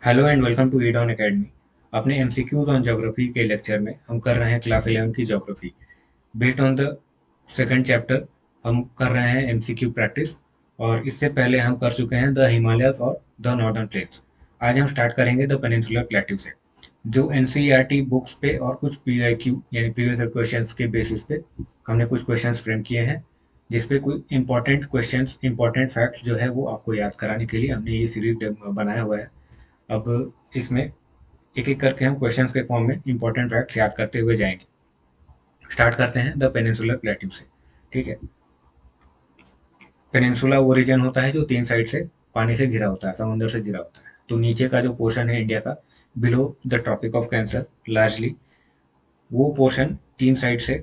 Hello and welcome to Edon academy. अपने MCQs on geography के lecture में हम कर रहे हैं क्लास 11 की geography. Based on the second chapter हम कर रहे हैं एमसीक्यू प्रैक्टिस। और इससे पहले हम कर चुके हैं द हिमालयस और द नॉर्दर्न प्लेन्स। आज हम स्टार्ट करेंगे द पेनिनसुलर प्लेट्यू से, जो एनसीईआरटी बुक्स पे और कुछ पीआईक्यू यानी प्रीवियस क्वेश्चंस के बेसिस पे हमने कुछ क्वेश्चंस फ्रेम किए हैं, जिसपे कुछ इंपॉर्टेंट क्वेश्चंस इंपॉर्टेंट फैक्ट्स जो है वो आपको याद कराने के लिए हमने ये सीरीज बनाया हुआ है। अब इसमें एक-एक करके हम क्वेश्चंस के फॉर्म में इंपॉर्टेंट फैक्ट्स याद करते हुए जाएंगे। स्टार्ट करते हैं द पेनिनसुलर प्लेट्यू से। ठीक है। पेनिनसुला वो रीजन होता है जो 3 साइड से पानी से घिरा होता है, समुद्र से घिरा होता है। तो नीचे का जो पोर्शन है इंडिया का, below the tropic of cancer largely, वो पोर्शन 3 साइड से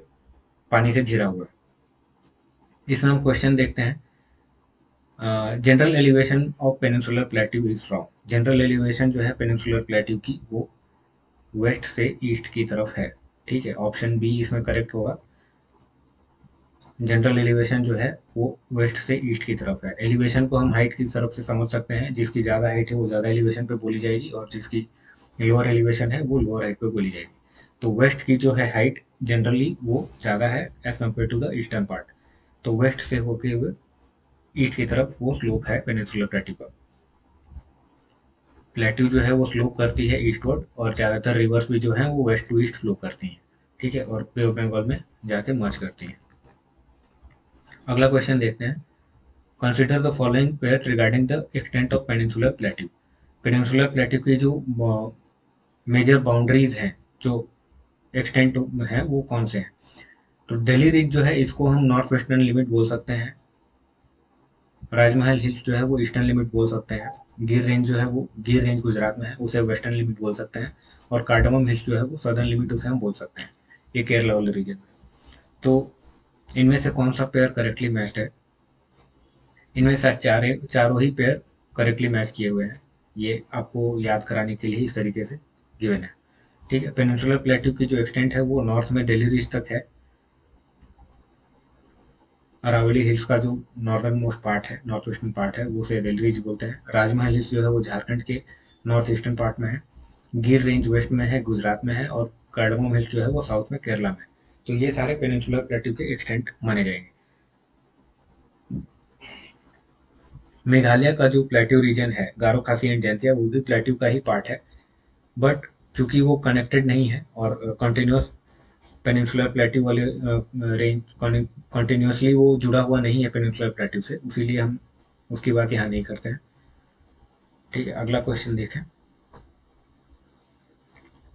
पानी से घिरा हुआ है। इसमें हम क्वेश्चन देखते हैं। General elevation of peninsular plateau is from. General elevation जो है पेनिनसुलर प्लेट्यू की, वो वेस्ट से ईस्ट की तरफ है। ठीक है, ऑप्शन बी इसमें करेक्ट होगा। जनरल एलिवेशन जो है वो वेस्ट से ईस्ट की तरफ है। एलिवेशन को हम हाइट की तरफ से समझ सकते हैं, जिसकी ज़्यादा हाइट है वो ज़्यादा एलिवेशन पे बोली जाएगी, और जिसकी लोअर एलिवेशन है वो लोअर हाइट पे बोली जाएगी। तो वेस्ट की जो है हाइट जनरली वो ज़्यादा है as compare to the eastern part. तो वेस्ट से होके हुए ईस्ट की तरफ वो स्लोप है पेनिनसुलर प्लेट्यू का। प्लेट्यू जो है वो स्लोप करती है ईस्टवर्ड, और ज़्यादातर रिवर्स भी जो है वो वेस्ट टू ईस्ट फ्लो करती हैं। ठीक है, और बे ऑफ बंगाल में जाके मर्ज करती हैं। अगला क्वेश्चन देखते हैं। Consider the following pairs regarding the extent of peninsular plateau. Peninsular plateau की जो मेजर बाउंड्रीज हैं, जो एक्सटेंट है, वो कौन से हैं? तो दिल्ली रिज जो है इसको हम नॉर्थ वेस्टर्न लिमिट बोल सकते हैं। राजमहल हिल्स जो है वो ईस्टर्न लिमिट बोल सकते हैं। गिर रेंज जो है वो, गिर रेंज गुजरात में है, उसे वेस्टर्न लिमिट बोल सकते हैं। और कार्डमम हिल्स जो है वो सदर्न लिमिट, उसे हम बोल सकते हैं। ये केरला वाले रीजन में। तो इनमें से कौन सा पेयर करेक्टली मैच्ड है? इनमें से चारों ही पेयर करेक्टली मैच किए हुए हैं। ये आपको याद कराने के लिए इस तरीके से गिवन है। ठीक है, पेनिनसुलर प्लेट्यू की जो एक्सटेंट है वो नॉर्थ में दिल्ली रिज तक है। अरावली हिल्स का जो नॉर्दर्न मोस्ट पार्ट है, नॉर्थ वेस्टर्न पार्ट है, वो उसे दिल्ली रिज बोलते हैं। राजमहल हिल्स जो है वो झारखंड के नॉर्थ ईस्टर्न पार्ट में है। गिर रेंज वेस्ट में है, गुजरात में है। और कार्डमम हिल्स जो है वो साउथ में, केरला में है। तो ये सारे पेनिनसुलर प्लेट्यू के एक्सटेंट माने जाएंगे। मेघालय का जो प्लेट्यू रीजन है, गारो खासी एंड जैंतिया, वो भी प्लेट्यू का ही पार्ट है। बट चूंकि वो कनेक्टेड नहीं है और कंटिन्यूस पेनिनसुलर प्लेट्यू वाले रेंज कंटिन्यूसली वो जुड़ा हुआ नहीं है पेनिनसुलर प्लेट्यू से, इसीलिए हम उसकी बात यहाँ नहीं करते हैं। ठीक है, अगला क्वेश्चन देखें।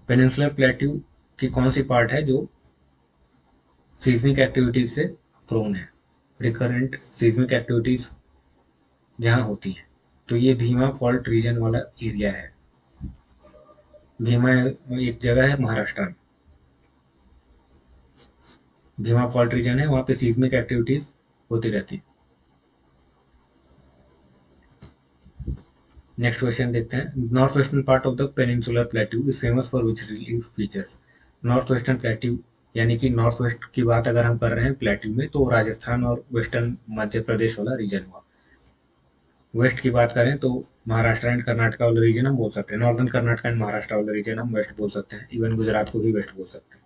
पेनिनसुलर प्लेट्यू की कौन सी पार्ट है जो सीस्मिक एक्टिविटीज से प्रोन है? रिकरेंट सीस्मिक एक्टिविटीज जहाँ होती हैं, तो ये भीमा फॉल्ट रीजन वाला एरिया है। भीमा एक जगह है महाराष्ट्र में, भीमा फॉल्ट रीजन है, वहाँ पे सीस्मिक एक्टिविटीज होती रहती है। नेक्स्ट क्वेश्चन देखते हैं। North western part of the peninsular plateau is famous for which relief features. North western plateau यानी कि नॉर्थ वेस्ट की बात अगर हम कर रहे हैं प्लेट्यू में, तो राजस्थान और वेस्टर्न मध्य प्रदेश वाला रीजन हुआ। वेस्ट की बात करें तो महाराष्ट्र एंड कर्नाटका वाला रीजन हम बोल सकते हैं। नॉर्दर्न कर्नाटका एंड महाराष्ट्र वाला रीजन हम वेस्ट बोल सकते हैं। इवन गुजरात को भी वेस्ट बोल सकते हैं।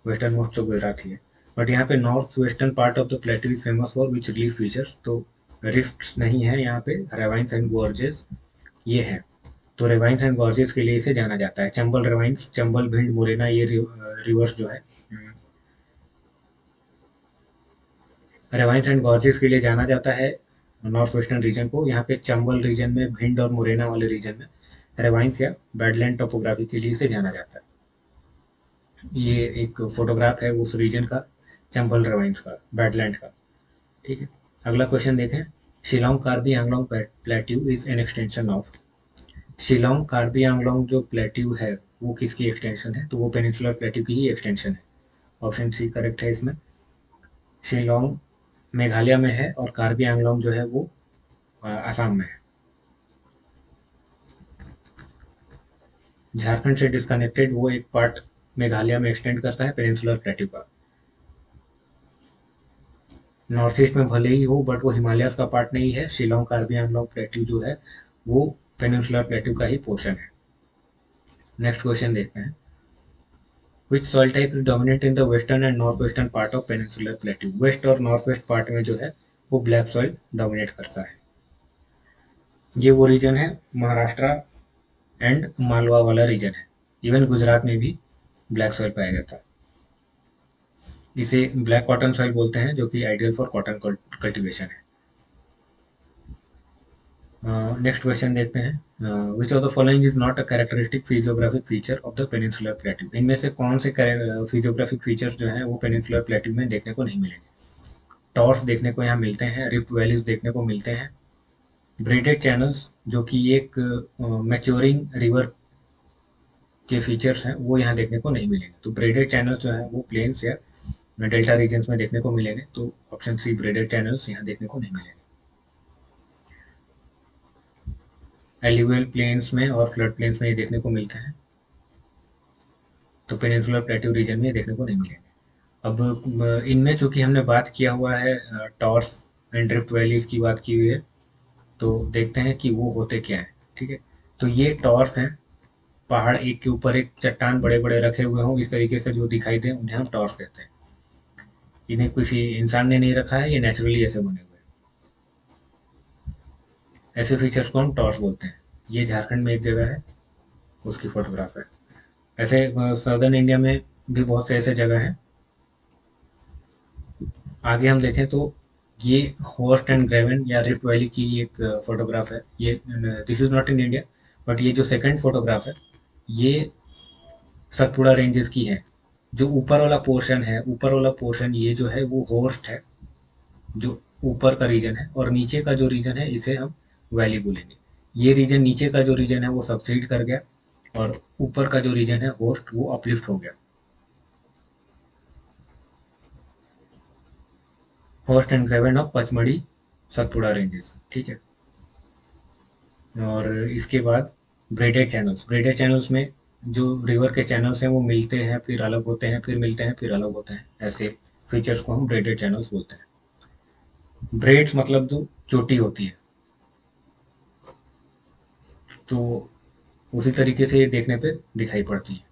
वेस्टर्न मोस्ट तो गुजरात ही है। बट यहाँ पे north western part of the plateau is famous for which relief features. तो रिफ्ट्स नहीं है यहाँ पे, रेवाइंस एंड गोर्जेस ये है। तो रेवाइंस एंड गॉर्जेस के लिए इसे जाना जाता है। चंबल रेवाइंस, चंबल, भिंड, मुरैना, ये रिवर्स जो है रेवाइंस एंड गॉर्जेस के लिए जाना जाता है नॉर्थ वेस्टर्न रीजन को। यहाँ पे चंबल रीजन में, भिंड और मुरैना वाले रीजन में रेवाइंस या बैडलैंड टोपोग्राफी के लिए इसे जाना जाता है। ये एक फोटोग्राफ है उस रीजन का, चंबल रेवाइंस का, बैडलैंड का। ठीक है, अगला क्वेश्चन देखें। Shillong Karbi Anglong plateau is an extension of. Shillong Karbi Anglong जो प्लेट्यू है वो किसकी एक्सटेंशन है? तो वो पेनिनसुलर प्लेट्यू की ही एक्सटेंशन है। ऑप्शन सी करेक्ट है इसमें। शिलोंग मेघालय में है और कार्बी आंगलोंग जो है वो आसाम में है। झारखंड से डिस्कनेक्टेड वो एक पार्ट मेघालय में एक्सटेंड करता है पेनिनसुलर प्लेट्यू का। नॉर्थ ईस्ट में भले ही हो, बट वो हिमालयस का पार्ट नहीं है। शिलोंग कार्बी आंगलोंग प्लेट्यू जो है वो पेनिनसुलर प्लेट्यू का ही पोर्शन है। नेक्स्ट क्वेश्चन देखते हैं, which soil type is dominate in the western and north western part of peninsular plateau. West और नॉर्थ वेस्ट पार्ट में जो है वो ब्लैक सॉइल डोमिनेट करता है। ये वो रीजन है, महाराष्ट्र एंड मालवा वाला रीजन है। इवन गुजरात में भी ब्लैक सॉइल पाया जाता है। इसे ब्लैक कॉटन सॉइल बोलते हैं, जो कि आइडियल फॉर कॉटन कल्टीवेशन है। नेक्स्ट क्वेश्चन देखते हैं, which of the following is not a characteristic physiographic feature of the peninsular plateau. इनमें से कौन से फिजियोग्राफिक फीचर्स जो हैं वो पेनिनसुलर प्लेट्यू में देखने को नहीं मिलेंगे। टॉर्स देखने को यहाँ मिलते हैं, रिफ्ट वैलीज देखने को मिलते हैं, ब्रेडेड चैनल्स जो कि एक मैच्योरिंग रिवर के फीचर्स हैं वो यहाँ देखने को नहीं मिलेंगे। तो ब्रेडेड चैनल्स जो है वो प्लेन्स या डेल्टा रीजन्स में देखने को मिलेंगे। तो ऑप्शन सी ब्रेडेड चैनल्स यहाँ देखने को नहीं मिलेंगे। एल्यूवियल प्लेन्स में और फ्लड प्लेन्स में ये देखने को मिलते हैं, तो पेनिनसुलर प्लेट्यू रीजन में ये देखने को नहीं मिलेंगे। अब इनमें चूंकि हमने बात किया हुआ है टॉर्स एंड ड्रिफ्ट वैलीज की बात की हुई है, तो देखते हैं कि वो होते क्या है। ठीक है, तो ये टॉर्स हैं, पहाड़ एक के ऊपर एक चट्टान बड़े बड़े रखे हुए हों इस तरीके से जो दिखाई दे, उन्हें हम टॉर्स कहते हैं। इन्हें किसी इंसान ने नहीं रखा है, ये नेचुरली ऐसे बने हुए हैं। ऐसे फीचर्स को हम टॉर्स बोलते हैं। ये झारखंड में एक जगह है, उसकी फोटोग्राफ है। ऐसे सदर्न इंडिया में भी बहुत से ऐसे जगह हैं। आगे हम देखें तो ये होस्ट एंड ग्रेवन या रिफ्ट वैली की एक फोटोग्राफ है। ये this is not in India, but ये जो सेकंड फोटोग्राफ है ये सतपुड़ा रेंजेस की है। जो ऊपर वाला पोर्शन है, ऊपर वाला पोर्शन ये जो है वो होस्ट है, जो ऊपर का रीजन है, और नीचे का जो रीजन है इसे हम वैली बोलेंगे। ये रीजन, नीचे का जो रीजन है वो सबसीड कर गया, और ऊपर का जो रीजन है होस्ट वो अपलिफ्ट हो गया। Horst and graben of Pachmarhi Satpura ranges. ठीक है, और इसके बाद ब्रेडेड चैनल्स में जो रिवर के चैनल्स हैं वो मिलते हैं फिर अलग होते हैं, फिर मिलते हैं फिर अलग होते हैं। ऐसे फीचर्स को हम ब्रेडेड चैनल्स बोलते हैं। ब्रेड्स मतलब जो चोटी होती है, तो उसी तरीके से ये देखने पे दिखाई पड़ती है,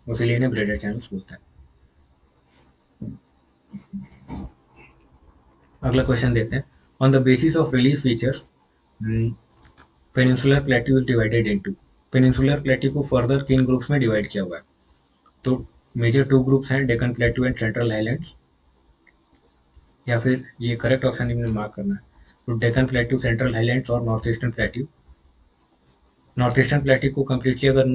उसीलिए इन्हें ब्रेडेड चैनल्स बोलते हैं। अगला क्वेश्चन देखते हैं, on the basis of relief features peninsular plateau is divided into. Peninsular plateau को फर्दर किन ग्रुप्स में डिवाइड किया हुआ है। तो मेजर टू ग्रुप्स हैं, Deccan plateau and central highlands, या फिर ये करेक्ट ऑप्शन इन्हें मार्क करना है। तो डेक्कन प्लेट्यू, सेंट्रल हाईलैंड्स और north eastern plateau. North eastern plateau को कम्प्लीटली अगर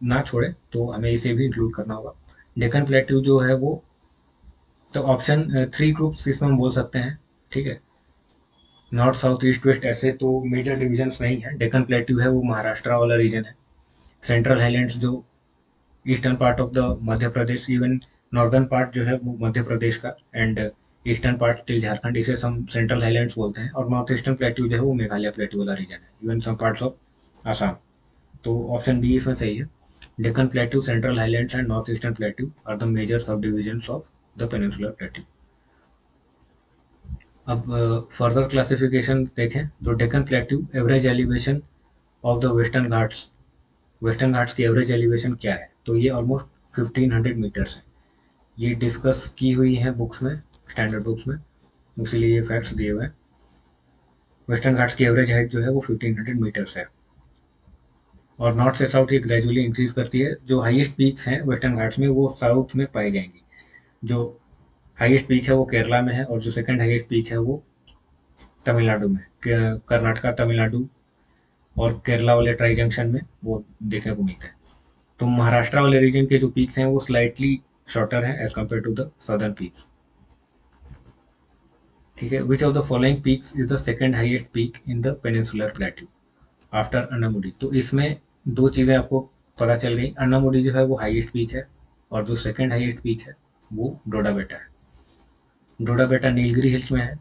ना छोड़े तो हमें इसे भी इंक्लूड करना होगा। डेक्कन प्लेट्यू जो है वो, तो ऑप्शन 3 ग्रुप्स इसमें हम बोल सकते हैं। ठीक है, नॉर्थ साउथ ईस्ट वेस्ट ऐसे तो मेजर डिविजन्स नहीं है। डेक्कन प्लेट्यू है वो महाराष्ट्र वाला रीजन है। सेंट्रल हाईलैंड्स जो eastern part of the Madhya Pradesh, even northern part जो है वो मध्य प्रदेश का, and eastern part till Jharkhand, इसे हम सेंट्रल हाईलैंड्स बोलते हैं। और नॉर्थ ईस्टर्न प्लेट्यू जो है वो मेघालय प्लेट्यू वाला रीजन है, even some parts of Assam. तो ऑप्शन बी इसमें सही है। Deccan plateau, central highlands and north eastern plateau are the major sub divisions of the peninsular plateau. अब फर्दर क्लासिफिकेशन देखें तो Deccan plateau average elevation of the western Ghats, western Ghats की average elevation क्या है, तो ये ऑलमोस्ट 1500 मीटर्स है। ये डिस्कस की हुई है बुक्स में, स्टैंडर्ड बुक्स में, इसीलिए ये फैक्ट्स दिए हुए हैं। वेस्टर्न घाट्स की एवरेज हाइट जो है वो 1500 मीटर्स है, और नॉर्थ से साउथ ये ग्रेजुअली इंक्रीज करती है। जो हाईएस्ट पीक्स हैं वेस्टर्न घाट्स में वो साउथ में पाई जाएंगी। जो हाईएस्ट पीक है वो केरला में है, और जो सेकंड हाईएस्ट पीक है वो तमिलनाडु में, कर्नाटका, तमिलनाडु और केरला वाले ट्राई जंक्शन में वो देखने को मिलता है। तो महाराष्ट्र वाले रीजन के जो पीक्स हैं वो स्लाइटली शॉर्टर है as compare to the southern peaks. ठीक है, which of the following peaks is the second highest peak in the peninsular plateau after Anamudi. तो इसमें दो चीज़ें आपको पता चल गई। अन्नामुडी जो है वो हाईएस्ट पीक है, और जो सेकंड हाईएस्ट पीक है वो डोडा बेटा है। डोडा बेटा नीलगिरी हिल्स में है।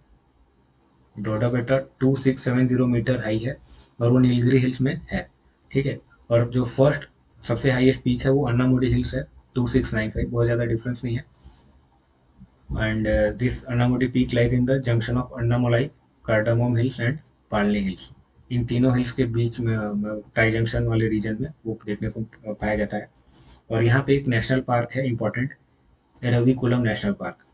डोडा बेटा 2670 मीटर हाई है, और वो नीलगिरी हिल्स में है। ठीक है, और जो फर्स्ट सबसे हाईएस्ट पीक है वो अन्नामुडी हिल्स है, 2695, बहुत ज़्यादा डिफरेंस नहीं है। And this Anamudi peak lies in the junction of Anamalai, Cardamom hills and Palani hills. इन तीनों हिल्स के बीच में टाई जंक्शन वाले रीजन में वो देखने को पाया जाता है। और यहाँ पे एक नेशनल पार्क है इम्पोर्टेंट, एराविकुलम नेशनल पार्क।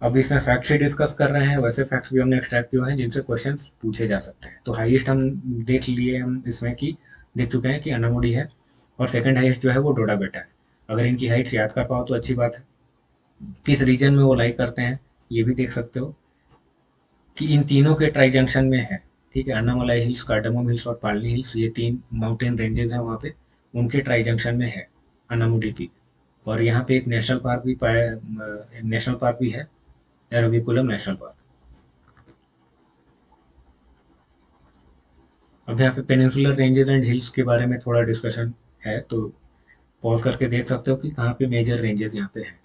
अब इसमें फैक्ट्स ही डिस्कस कर रहे हैं, वैसे फैक्ट्स भी हमने एक्सट्रैक्ट किए हैं जिनसे क्वेश्चन पूछे जा सकते हैं। तो हाईएस्ट हम देख लिए, हम इसमें कि देख चुके हैं कि अनामुडी है, और सेकंड हाईएस्ट जो है वो डोडा बेटा है। अगर इनकी हाइट याद कर पाओ तो अच्छी बात है। किस रीजन में वो लाई करते हैं ये भी देख सकते हो कि इन तीनों के ट्राई जंक्शन में है। ठीक है, अन्नामलाई हिल्स, कार्डामम हिल्स और पालनी हिल्स, ये तीन माउंटेन रेंजेस हैं वहाँ पे, उनके ट्राई जंक्शन में है अनामुडी पीक। और यहाँ पे एक नेशनल पार्क भी पाया, नेशनल पार्क भी है, एराविकुलम नेशनल पार्क। अब यहाँ पे पेनिनसुलर रेंजेस एंड हिल्स के बारे में थोड़ा डिस्कशन है, तो पॉज करके देख सकते हो कि कहाँ पे मेजर रेंजेस यहाँ पे हैं।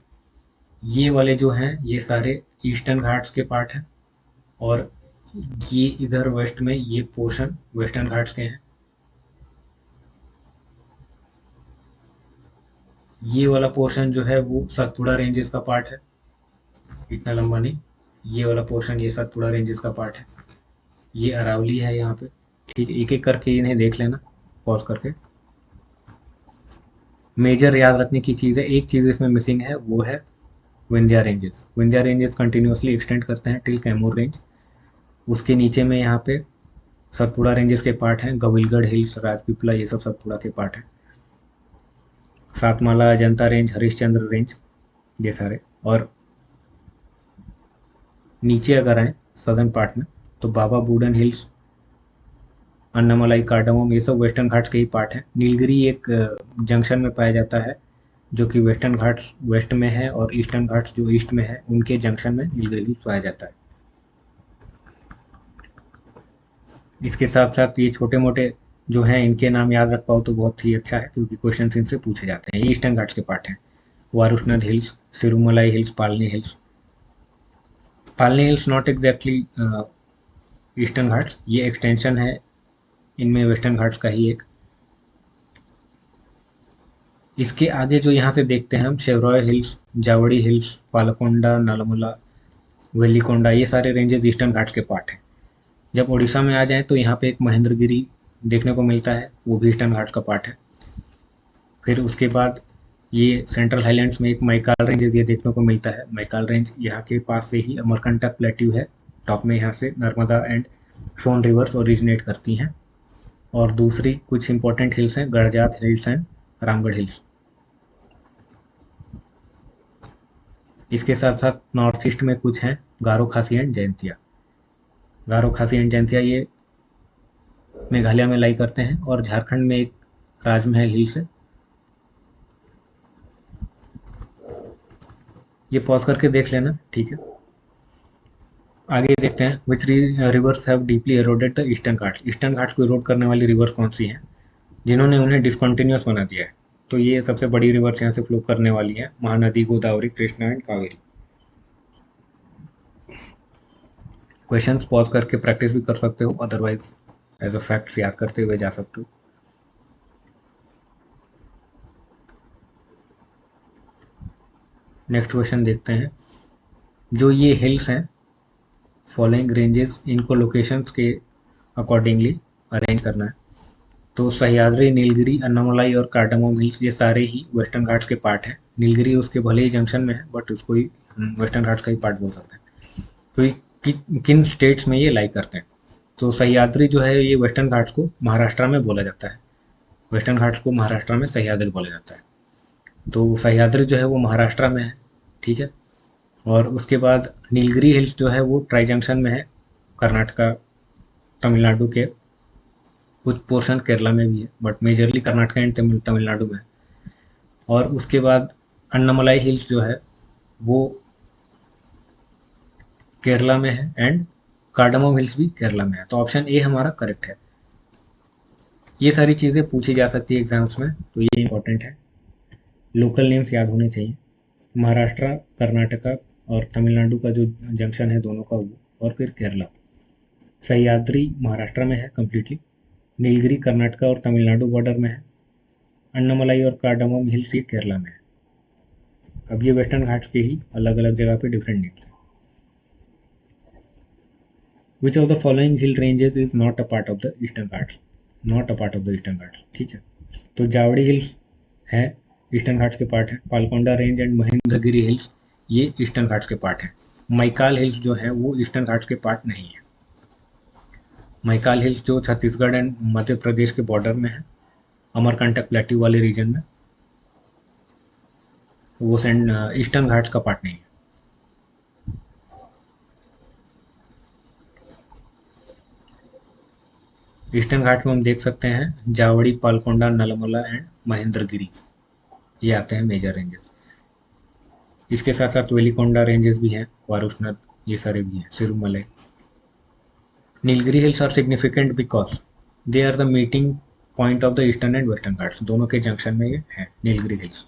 ये वाले जो हैं ये सारे ईस्टर्न घाट्स के पार्ट हैं, और ये इधर वेस्ट में ये पोर्शन वेस्टर्न घाट्स के हैं। ये वाला पोर्शन जो है वो सतपुड़ा रेंजेस का पार्ट है, इतना लंबा नहीं। ये वाला पोर्शन ये सतपुड़ा रेंजेस का पार्ट है। ये अरावली है यहाँ पे। ठीक है, एक एक करके इन्हें देख लेना पॉज करके। मेजर याद रखने की चीज़ है, एक चीज़ इसमें मिसिंग है, वो है Vindhya ranges. Vindhya ranges continuously extend करते हैं टिल कैमूर रेंज। उसके नीचे में यहाँ पे सतपुड़ा रेंजेस के पार्ट हैं, गविलगढ़ हिल्स, राजपीपला, ये सब सतपुड़ा के पार्ट हैं। सातमाला, अजंता रेंज, हरिश्चंद्र रेंज, ये सारे। और नीचे अगर आए सदर्न पार्ट में तो बाबा बूडन हिल्स, अन्नामलाई, कार्डामम, ये सब वेस्टर्न घाट्स के ही पार्ट हैं। नीलगिरी एक जंक्शन में पाया जाता है जो कि वेस्टर्न घाट्स वेस्ट में है, और ईस्टर्न घाट्स जो ईस्ट में है उनके जंक्शन में नीलगिरी हिल्स पाया जाता है। इसके साथ साथ ये छोटे मोटे जो हैं इनके नाम याद रख पाओ तो बहुत ही अच्छा है, क्योंकि क्वेश्चन इनसे पूछे जाते हैं। ये ईस्टर्न घाट्स के पार्ट हैं, Varushanad hills, Sirumalai hills, Palani hills. Palani hills not exactly eastern Ghats, ये एक्सटेंशन है इनमें वेस्टर्न घाट्स का ही एक। इसके आगे जो यहाँ से देखते हैं हम, शेवरॉय हिल्स, जावड़ी हिल्स, पालकोंडा, नलमला, वेलिकोंडा, ये सारे रेंजेस ईस्टर्न घाट्स के पार्ट हैं। जब उड़ीसा में आ जाएं तो यहाँ पे एक महेंद्रगिरी देखने को मिलता है, वो भी ईस्टर्न घाट्स का पार्ट है। फिर उसके बाद ये सेंट्रल हाईलैंड्स में एक मैकाल रेंज ये देखने को मिलता है। मैकाल रेंज यहाँ के पास से ही अमरकंटक प्लेट्यू है, टॉप में यहाँ से Narmada and Son rivers originate करती हैं। और दूसरी कुछ इंपॉर्टेंट हिल्स हैं, Garhjat hills and Ramgarh hills. इसके साथ साथ नॉर्थ ईस्ट में कुछ हैं, गारो खासी एंड जयंतिया। गारो खासी एंड जयंतिया ये मेघालय में लाई करते हैं, और झारखंड में एक राजमहल हिल्स है। ये पॉज करके देख लेना, ठीक है। आगे देखते हैं, which rivers have deeply eroded the eastern Ghats. Eastern Ghats को इरोड करने वाली रिवर्स कौन सी हैं जिन्होंने उन्हें डिसकंटिन्यूअस बना दिया है? तो ये सबसे बड़ी रिवर्स यहाँ से फ्लो करने वाली है, Mahanadi, Godavari, Krishna and Kaveri. Questions pause करके प्रैक्टिस भी कर सकते हो, अदरवाइज एज अ फैक्ट याद करते हुए जा सकते हो। नेक्स्ट क्वेश्चन देखते हैं। जो ये हिल्स हैं, फॉलोइंग रेंजेस, इनको लोकेशंस के अकॉर्डिंगली अरेंज करना है। तो सह्याद्री, नीलगिरी, अन्नामलाई और कार्डामम हिल्स ये सारे ही वेस्टर्न घाट्स के पार्ट हैं। नीलगिरी उसके भले ही जंक्शन में है, बट उसको ही वेस्टर्न घाट्स का ही पार्ट बोल सकते हैं। तो ये किन स्टेट्स में ये लाई करते हैं? तो सह्याद्री जो है ये वेस्टर्न घाट्स को महाराष्ट्र में बोला जाता है। वेस्टर्न घाट्स को महाराष्ट्र में सह्याद्री बोला जाता है। तो सह्याद्री जो है वो महाराष्ट्र में है, ठीक है। और उसके बाद नीलगिरी हिल्स जो है वो ट्राई जंक्शन में है, कर्नाटका, तमिलनाडु के, कुछ पोर्शन केरला में भी है, but majorly Karnataka and Tamil Nadu में है। और उसके बाद अन्नामलाई हिल्स जो है वो केरला में है, एंड कार्डामम हिल्स भी केरला में है। तो ऑप्शन ए हमारा करेक्ट है। ये सारी चीज़ें पूछी जा सकती है एग्जाम्स में, तो ये इंपॉर्टेंट है। लोकल नेम्स याद होने चाहिए। महाराष्ट्र, कर्नाटका और तमिलनाडु का जो जंक्शन है दोनों का वो, और फिर केरला। सह्याद्री महाराष्ट्र में है कम्प्लीटली, नीलगिरी कर्नाटका और तमिलनाडु बॉर्डर में है, अन्नामलाई और कार्डामम हिल्स ये केरला में है। अब ये वेस्टर्न घाट्स के ही अलग अलग जगह पे डिफरेंट नेम्स हैं। Which of the following hill ranges is not a part of the eastern Ghats, not a part of the eastern Ghats, ठीक है। तो जावड़ी हिल्स है ईस्टर्न घाट्स के पार्ट है, Palakonda range and Mahendragiri hills ये ईस्टर्न घाट्स के पार्ट है। मैकाल हिल्स जो है वो ईस्टर्न घाट्स के पार्ट नहीं है। मैकाल हिल्स जो छत्तीसगढ़ एंड मध्य प्रदेश के बॉर्डर में है, अमरकंटक प्लेट्यू वाले रीजन में, वो ईस्टर्न घाट्स का पार्ट नहीं है। ईस्टर्न घाट में हम देख सकते हैं जावड़ी, पालकोंडा, नलमला एंड महेंद्रगिरी, ये आते हैं मेजर रेंजेस। इसके साथ साथ वेलिकोंडा रेंजेस भी हैं, वारुष्णद, ये सारे भी हैं, Sirumalai. Nilgiri hills are significant because they are the meeting point of the eastern and western Ghats, दोनों के जंक्शन में ये है नीलगिरी हिल्स।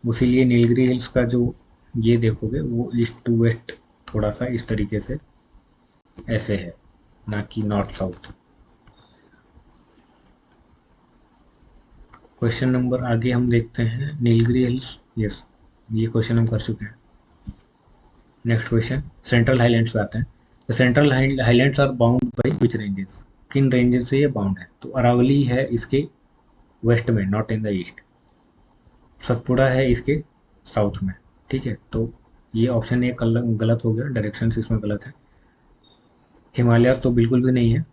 इसीलिए नीलगिरी हिल्स का जो ये देखोगे वो ईस्ट टू वेस्ट थोड़ा सा इस तरीके से ऐसे है, ना कि नॉर्थ साउथ। क्वेश्चन नंबर आगे हम देखते हैं नीलगिरी हिल्स, यस ये क्वेश्चन हम कर चुके हैं। नेक्स्ट क्वेश्चन सेंट्रल हाईलैंड्स पे आते हैं। The central highlands are bound by which ranges, किन रेंजेस से ये बाउंड है? तो अरावली है इसके वेस्ट में, not in the east. Satpura है इसके साउथ में, ठीक है। तो ये ऑप्शन एक गलत हो गया, डायरेक्शन इसमें गलत है। हिमालय तो बिल्कुल भी नहीं है।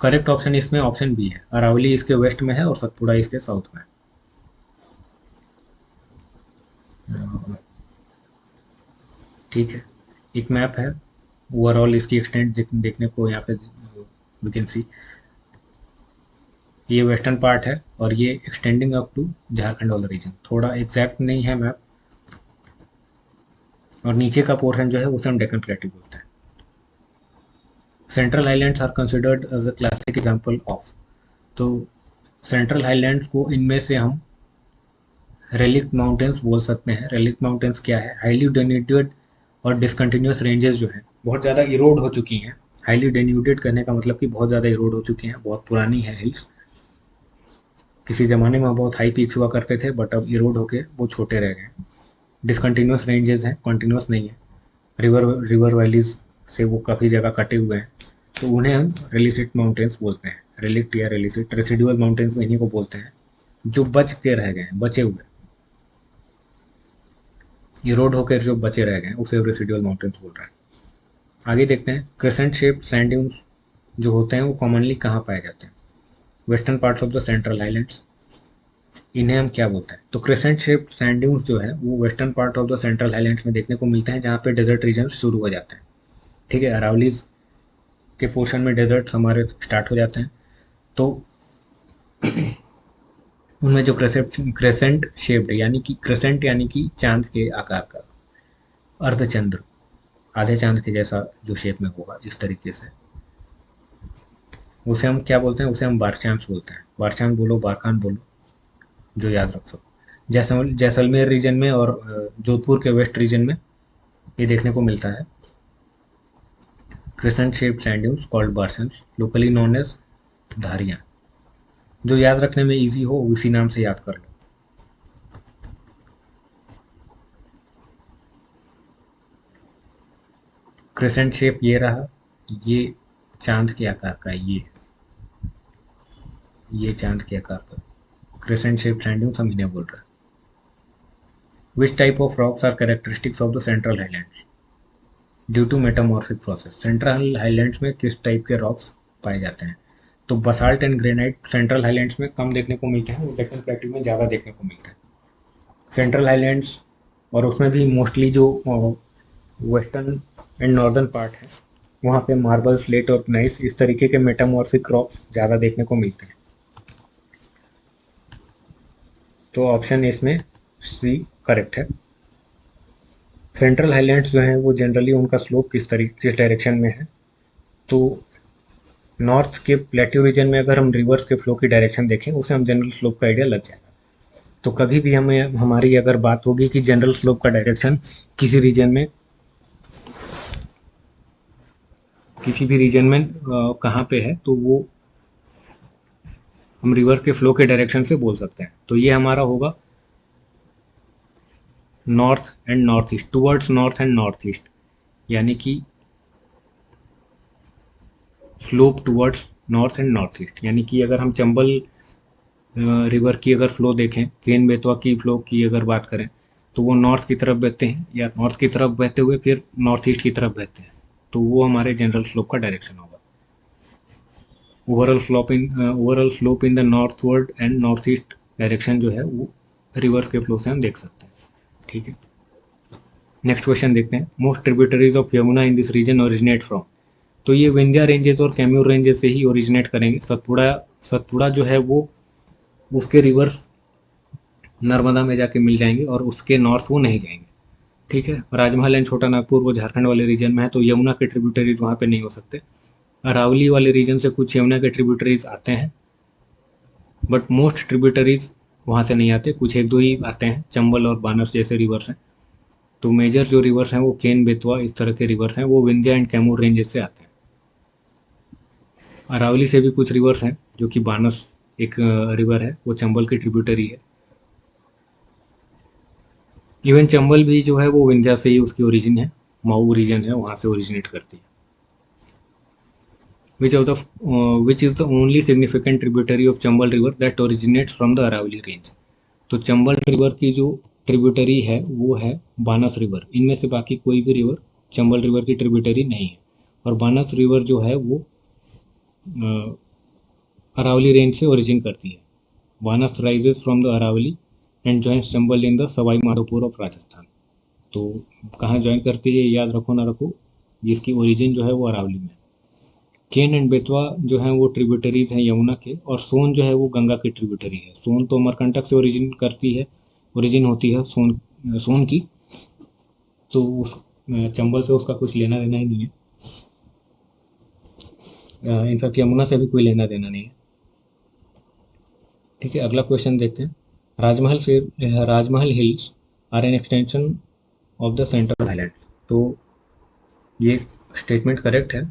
करेक्ट ऑप्शन इसमें ऑप्शन बी है, अरावली इसके वेस्ट में है और सतपुड़ा इसके साउथ में। ठीक है, एक मैप है, ओवरऑल इसकी एक्सटेंट देखने को यहाँ पे वी कैन सी, ये वेस्टर्न पार्ट है और ये एक्सटेंडिंग अप टू झारखंड वाला रीजन, थोड़ा एग्जैक्ट नहीं है मैप। और नीचे का पोर्शन जो है उसे हम डेक्कन प्लेट्यू बोलते हैं। Central highlands are considered as a classic example of, तो सेंट्रल हाईलैंड्स को इनमें से हम रेलिक्ट माउंटेन्स बोल सकते हैं। रेलिक्ट माउंटेन्स क्या है? हाईली डेन्यूटेड और डिसकंटिन्यूस रेंजेस जो हैं बहुत ज़्यादा इरोड हो चुकी हैं। हाईली डेन्यूटेड करने का मतलब कि बहुत ज़्यादा इरोड हो चुकी हैं, बहुत पुरानी है हिल्स। किसी ज़माने में बहुत हाई पीक्स हुआ करते थे बट अब इरोड होके वो छोटे रह गए। डिसकंटिन्यूस रेंजेस हैं, कंटिन्यूस नहीं है। रिवर रिवर वैलीज से वो काफ़ी जगह कटे हुए हैं, तो उन्हें हम रेलिसिट माउंटेन्स बोलते हैं। रेलिक्ट या रेलिसिट, रेसिडुअल माउंटेन्स इन्हीं को बोलते हैं जो बच के रह गए हैं, बचे हुए इरोड होकर जो बचे रह गए उसे रेसिडुअल माउंटेन्स बोल रहे हैं। आगे देखते हैं, क्रेसेंट शेप सैंड ड्यून्स जो होते हैं वो कॉमनली कहाँ पाए जाते हैं? Western parts of the central highlands, इन्हें हम क्या बोलते हैं? तो क्रेसेंट शेप सैंड ड्यून्स जो है वो western part of the central highlands में देखने को मिलते हैं, जहाँ पे डेजर्ट रीजन शुरू हो जाते हैं। ठीक है, अरावलीज के पोर्शन में डेजर्ट हमारे स्टार्ट हो जाते हैं, तो उनमें जो क्रेसेंट शेप्ड यानी कि क्रेसेंट यानी कि चांद के आकार का, अर्धचंद्र, आधे चांद के जैसा जो शेप में होगा इस तरीके से, उसे हम क्या बोलते हैं? उसे हम बारचांस बोलते हैं। बारचांस बोलो, बारकान बोलो, जो याद रख सको। जैसलमेर रीजन में और जोधपुर के वेस्ट रीजन में ये देखने को मिलता है। Crescent shape sand dunes called barchans, locally known as dhariyan. जो याद रखने में इजी हो उसी नाम से याद कर लो। क्रेसेंट शेप ये रहा, ये चांद के आकार का, ये चांद के आकार का क्रेसेंट शेप सैंड ड्यून्स हम इन्हें बोल रहे हैं। Which type of rocks are characteristics of the central highlands due to metamorphic process? Central highlands में किस टाइप के रॉक्स पाए जाते हैं? तो basalt and granite central highlands में कम देखने को मिलते हैं, वो डेक्कन प्लेट्यू में ज़्यादा देखने को मिलते हैं। सेंट्रल हाईलैंड्स और उसमें भी मोस्टली जो वेस्टर्न एंड नॉर्दर्न पार्ट है वहाँ पे मार्बल, स्लेट और ग्नाइस इस तरीके के मेटामॉर्फिक रॉक्स ज़्यादा देखने को मिलते हैं। तो ऑप्शन इसमें सी करेक्ट है। सेंट्रल हाईलैंड्स जो हैं वो जनरली उनका स्लोप किस डायरेक्शन में है? तो नॉर्थ के प्लेट्यू रीजन में अगर हम रिवर्स के फ्लो की डायरेक्शन देखें उसे हम जनरल स्लोप का आइडिया लग जाएगा। तो कभी भी हमें हमारी अगर बात होगी कि जनरल स्लोप का डायरेक्शन किसी रीजन में, किसी भी रीजन में कहाँ पे है, तो वो हम रिवर के फ्लो के डायरेक्शन से बोल सकते हैं। तो ये हमारा होगा north and north east, towards north and north east, यानी कि slope towards north and north east, यानी कि अगर हम चंबल रिवर की अगर फ्लो देखें, केन बेतवा की फ्लो की अगर बात करें, तो वो नॉर्थ की तरफ बहते हैं या नॉर्थ की तरफ बहते हुए फिर नॉर्थ ईस्ट की तरफ बहते हैं, तो वो हमारे जनरल स्लोप का डायरेक्शन होगा। Overall slope in the northward and north east direction जो है वो रिवर्स के फ्लो से हम देख सकते हैं। ठीक है, नेक्स्ट क्वेश्चन देखते हैं। Most tributaries of Yamuna in this region originate from. तो ये विंध्या रेंजेस और कैम्यूर रेंजेस से ही ओरिजिनेट करेंगे। सतपुड़ा जो है वो उसके रिवर्स नर्मदा में जाके मिल जाएंगे और उसके नॉर्थ वो नहीं जाएंगे। ठीक है, राजमहल एंड छोटा नागपुर वो झारखंड वाले रीजन में है, तो यमुना के ट्रिब्यूटरीज वहाँ पे नहीं हो सकते। अरावली वाले रीजन से कुछ यमुना के ट्रिब्यूटरीज आते हैं, बट मोस्ट ट्रिब्यूटरीज वहाँ से नहीं आते, कुछ एक दो ही आते हैं, चंबल और बानस जैसे रिवर्स हैं। तो मेजर जो रिवर्स हैं वो केन बेतवा इस तरह के रिवर्स हैं, वो विंध्या एंड कैमूर रेंजेस से आते हैं। अरावली से भी कुछ रिवर्स हैं, जो कि बानस एक रिवर है, वो चंबल की ट्रिब्यूटरी है। इवन चंबल भी जो है वो विंध्या से ही उसकी ओरिजिन है, माऊ रीजन है वहाँ से ओरिजिनेट करती है। Which is the only significant tributary of Chambal river that originates from the Aravalli range. तो चंबल रिवर की जो ट्रिब्यूटरी है वो है बानस रिवर। इनमें से बाकी कोई भी रिवर चंबल रिवर की ट्रिब्यूटरी नहीं है, और बानस रिवर जो है वो अरावली रेंज से ओरिजिन करती है। Banas rises from the Aravalli and joins Chambal in the Sawai Madhopur of Rajasthan. तो कहाँ ज्वाइन करती है याद रखो ना रखो, जिसकी ओरिजिन जो है वो अरावली में। केन एंड बेतवा जो है वो ट्रिब्यूटरीज हैं यमुना के, और सोन जो है वो गंगा की ट्रिब्यूटरी है। सोन तो अमरकंटक से ओरिजिन होती है सोन की, तो उस चंबल से उसका कुछ लेना देना ही नहीं है। इनफैक्ट यमुना से भी कोई लेना देना नहीं है। ठीक है, अगला क्वेश्चन देखते हैं। Rajmahal hills are an extension of the central highland. तो ये स्टेटमेंट करेक्ट है।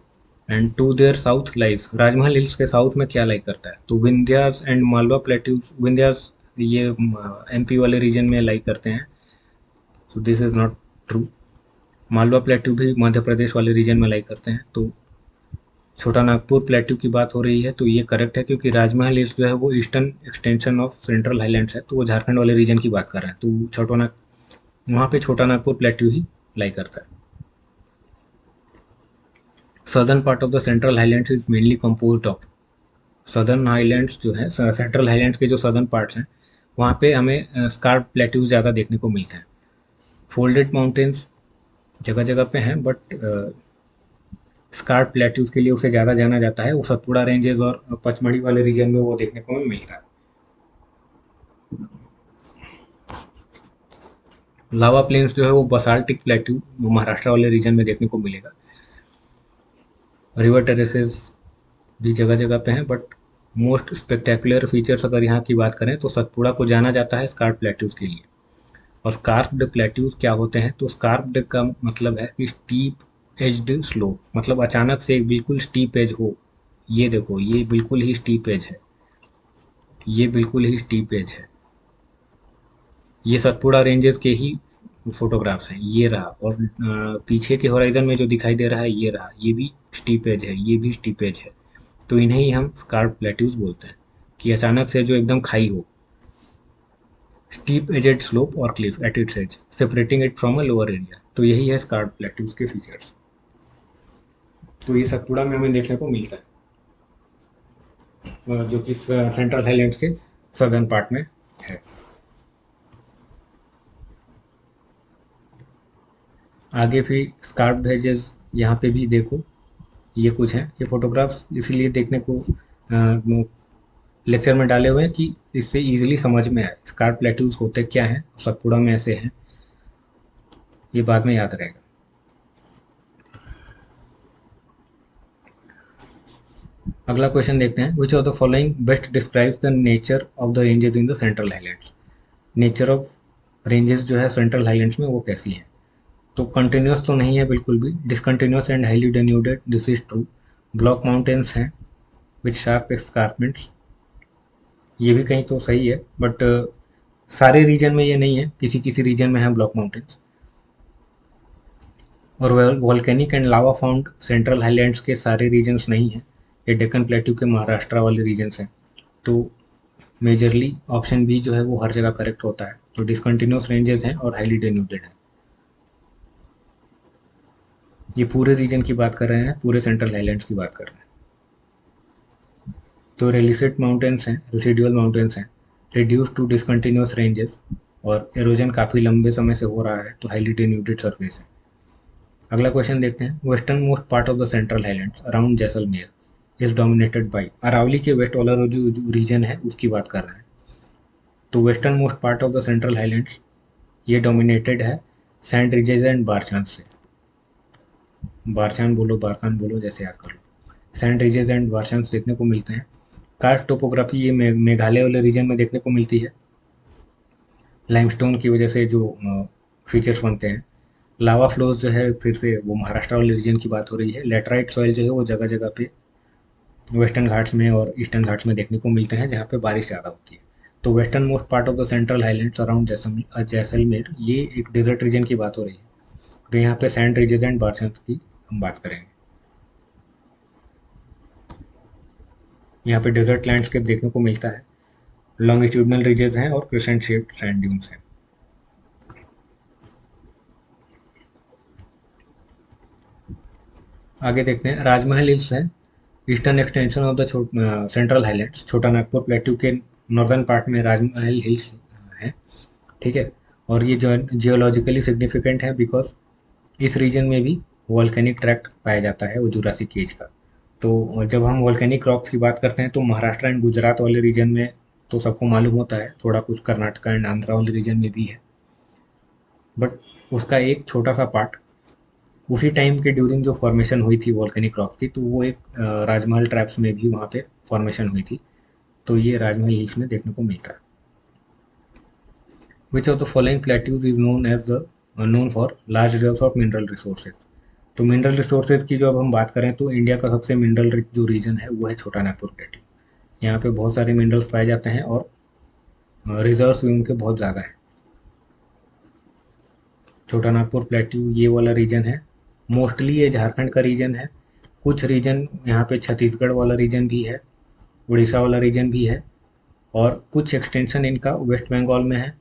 And to their south lies, Rajmahal hills के साउथ में क्या लाई करता है, तो विंध्यास एंड मालवा प्लेट्यूज। विंध्यास ये एमपी वाले रीजन में लाई करते हैं, तो this is not true. Malwa plateau भी मध्य प्रदेश वाले रीजन में लाई करते हैं। तो छोटा नागपुर प्लेट्यू की बात हो रही है, तो ये करेक्ट है, क्योंकि राजमहल हिल्स जो है वो eastern extension of central highlands है, तो वो झारखंड वाले रीजन की बात कर रहे हैं। तो वहाँ पे छोटा नागपुर प्लेट्यू ही लाई करता है। Southern part of the central highlands is mainly composed of. Southern highlands जो है, सेंट्रल हाईलैंड्स के जो सदर्न पार्ट्स हैं वहाँ पे हमें स्कार्प प्लेट्यूज ज़्यादा देखने को मिलते हैं। फोल्डेड माउंटेन्स जगह जगह पे हैं, बट स्कार्प प्लेट्यूज के लिए उसे ज़्यादा जाना जाता है। वो सतपुड़ा रेंजेस और पचमढ़ी वाले रीजन में वो देखने को मिलता है। लावा प्लेन्स जो है वो बसाल्टिक प्लेट्यू महाराष्ट्र वाले रीजन में देखने को मिलेगा। रिवर टेरेसेस भी जगह जगह पे हैं, बट मोस्ट स्पेक्टेकुलर फीचर्स अगर यहाँ की बात करें तो सतपुड़ा को जाना जाता है स्कार्प प्लेट्यूज के लिए। और स्कार्प्ड प्लेट्यूज क्या होते हैं, तो स्कार्प्ड का मतलब है कि स्टीप एज्ड स्लोप, मतलब अचानक से एक बिल्कुल स्टीप एज हो। ये देखो, ये बिल्कुल ही स्टीप एज है, ये बिल्कुल ही स्टीप एज है। ये सतपुड़ा रेंजेस के ही फोटोग्राफ्स हैं, ये रहा। और पीछे के होराइजन में जो दिखाई दे रहा है ये रहा, ये भी स्टीप एज है, ये भी स्टीप एज है। तो इन्हें ही हम स्कार्प प्लेट्यूज बोलते हैं, कि अचानक से जो एकदम खाई हो। स्टीप एजेड स्लोप और cliff at its edge separating it from a lower area. तो यही है स्कार्प प्लेट्यूज के फीचर्स। तो ये सतपुड़ा में हमें देखने को मिलता है, जो कि सेंट्रल हाईलैंड्स के सदर्न पार्ट में है। आगे फिर स्कार्प एजेस यहाँ पे भी देखो, ये कुछ हैं। ये फोटोग्राफ्स इसीलिए देखने को लेक्चर में डाले हुए हैं कि इससे इजीली समझ में आए स्कार्प प्लेट्यूज होते क्या हैं, सतपुड़ा में ऐसे हैं, ये बाद में याद रहेगा। अगला क्वेश्चन देखते हैं। Which of the following best describes the nature of the ranges in the central highlands. Nature of ranges जो है सेंट्रल हाईलैंड्स में वो कैसी है, तो कंटिन्यूस तो नहीं है बिल्कुल भी, discontinuous and highly denuded, this is true. Block mountains हैं विथ शार्प एस्कार्पमेंट्स, ये भी कहीं तो सही है, बट सारे रीजन में ये नहीं है, किसी किसी रीजन में है ब्लॉक माउंटेन्स। और volcanic and lava found central highlands के सारे रीजन्स नहीं हैं, ये डेक्कन प्लेट्यू के महाराष्ट्र वाले रीजन्स हैं। तो मेजरली ऑप्शन बी जो है वो हर जगह करेक्ट होता है। तो डिसकंटिन्यूस रेंजेस हैं और हाईली डेन्यूटेड है। ये पूरे रीजन की बात कर रहे हैं, पूरे सेंट्रल हाईलैंड्स की बात कर रहे हैं। तो रेलिसेट माउंटेन्स हैं, रेसिडुअल माउंटेन्स हैं, रिड्यूस टू डिसकंटिन्यूस रेंजेस, और एरोजन काफ़ी लंबे समय से हो रहा है, तो हाईली डेन्यूटेड सरफेस है। अगला क्वेश्चन देखते हैं। Western most part of the central highlands around Jaisalmer is dominated by, Aravalli के वेस्ट वाला जो रीजन है उसकी बात कर रहे हैं। तो western most part of the central highlands ये डोमिनेटेड है सैंड रिजेज एंड बारचान से। बारचान बोलो, बारखान बोलो, जैसे याद कर लो। सैंड रिजेज एंड बारचान देखने को मिलते हैं। कार्स्ट टोपोग्राफी ये मेघालय वाले रीजन में देखने को मिलती है, लाइमस्टोन की वजह से जो फीचर्स बनते हैं। लावा फ्लोज जो है फिर से वो महाराष्ट्र वाले रीजन की बात हो रही है। लेटराइट सॉइल जो है वो जगह जगह पे वेस्टर्न घाट्स में और ईस्टर्न घाट्स में देखने को मिलते हैं, जहाँ पे बारिश ज़्यादा होती है। तो western most part of the central highlands around Jaisalmer ये एक डेजर्ट रीजन की बात हो रही है। तो यहाँ पे सैंड रिजेज एंड बारचंद की हम बात करेंगे। यहाँ पे डेजर्ट लैंडस्केप देखने को मिलता है, लॉन्गिट्यूडनल रिजेस हैं और क्रिसेंट शेप्ड सैंड ड्यून्स हैं। आगे देखते हैं। राजमहल हिल्स है, eastern extension of the central highlands. छोटा नागपुर प्लेट्यू के नॉर्दर्न पार्ट में राजमहल हिल्स है, ठीक है। और ये जो जियोलॉजिकली सिग्निफिकेंट है बिकॉज इस रीजन में भी वॉल्केनिक ट्रैक्ट पाया जाता है, वो जुरासिक एज का। तो जब हम वॉल्केनिक रॉक्स की बात करते हैं तो महाराष्ट्र एंड गुजरात वाले रीजन में तो सबको मालूम होता है, थोड़ा कुछ कर्नाटका एंड आंध्रा वाले रीजन में भी है, बट उसका एक छोटा सा पार्ट उसी टाइम के ड्यूरिंग जो फॉर्मेशन हुई थी वॉल्केनिक रॉक्स की, तो वो एक राजमहल ट्रैप्स में भी वहाँ पे फॉर्मेशन हुई थी। तो ये राजमहल हिल्स में देखने को मिलता है। Which of the following plateaus is known as the known for large reserves of mineral resources. तो मिनरल रिसोर्सेज की जो अब हम बात करें तो इंडिया का सबसे मिनरल रिच जो रीजन है वो है छोटा नागपुर प्लेट्यू। यहाँ पे बहुत सारे मिनरल्स पाए जाते हैं और रिजर्व्स भी उनके बहुत ज़्यादा है। छोटा नागपुर प्लेट्यू ये वाला रीजन है, मोस्टली ये झारखंड का रीजन है। कुछ रीजन यहाँ पे छत्तीसगढ़ वाला रीजन भी है, उड़ीसा वाला रीजन भी है, और कुछ एक्सटेंशन इनका वेस्ट बंगाल में है,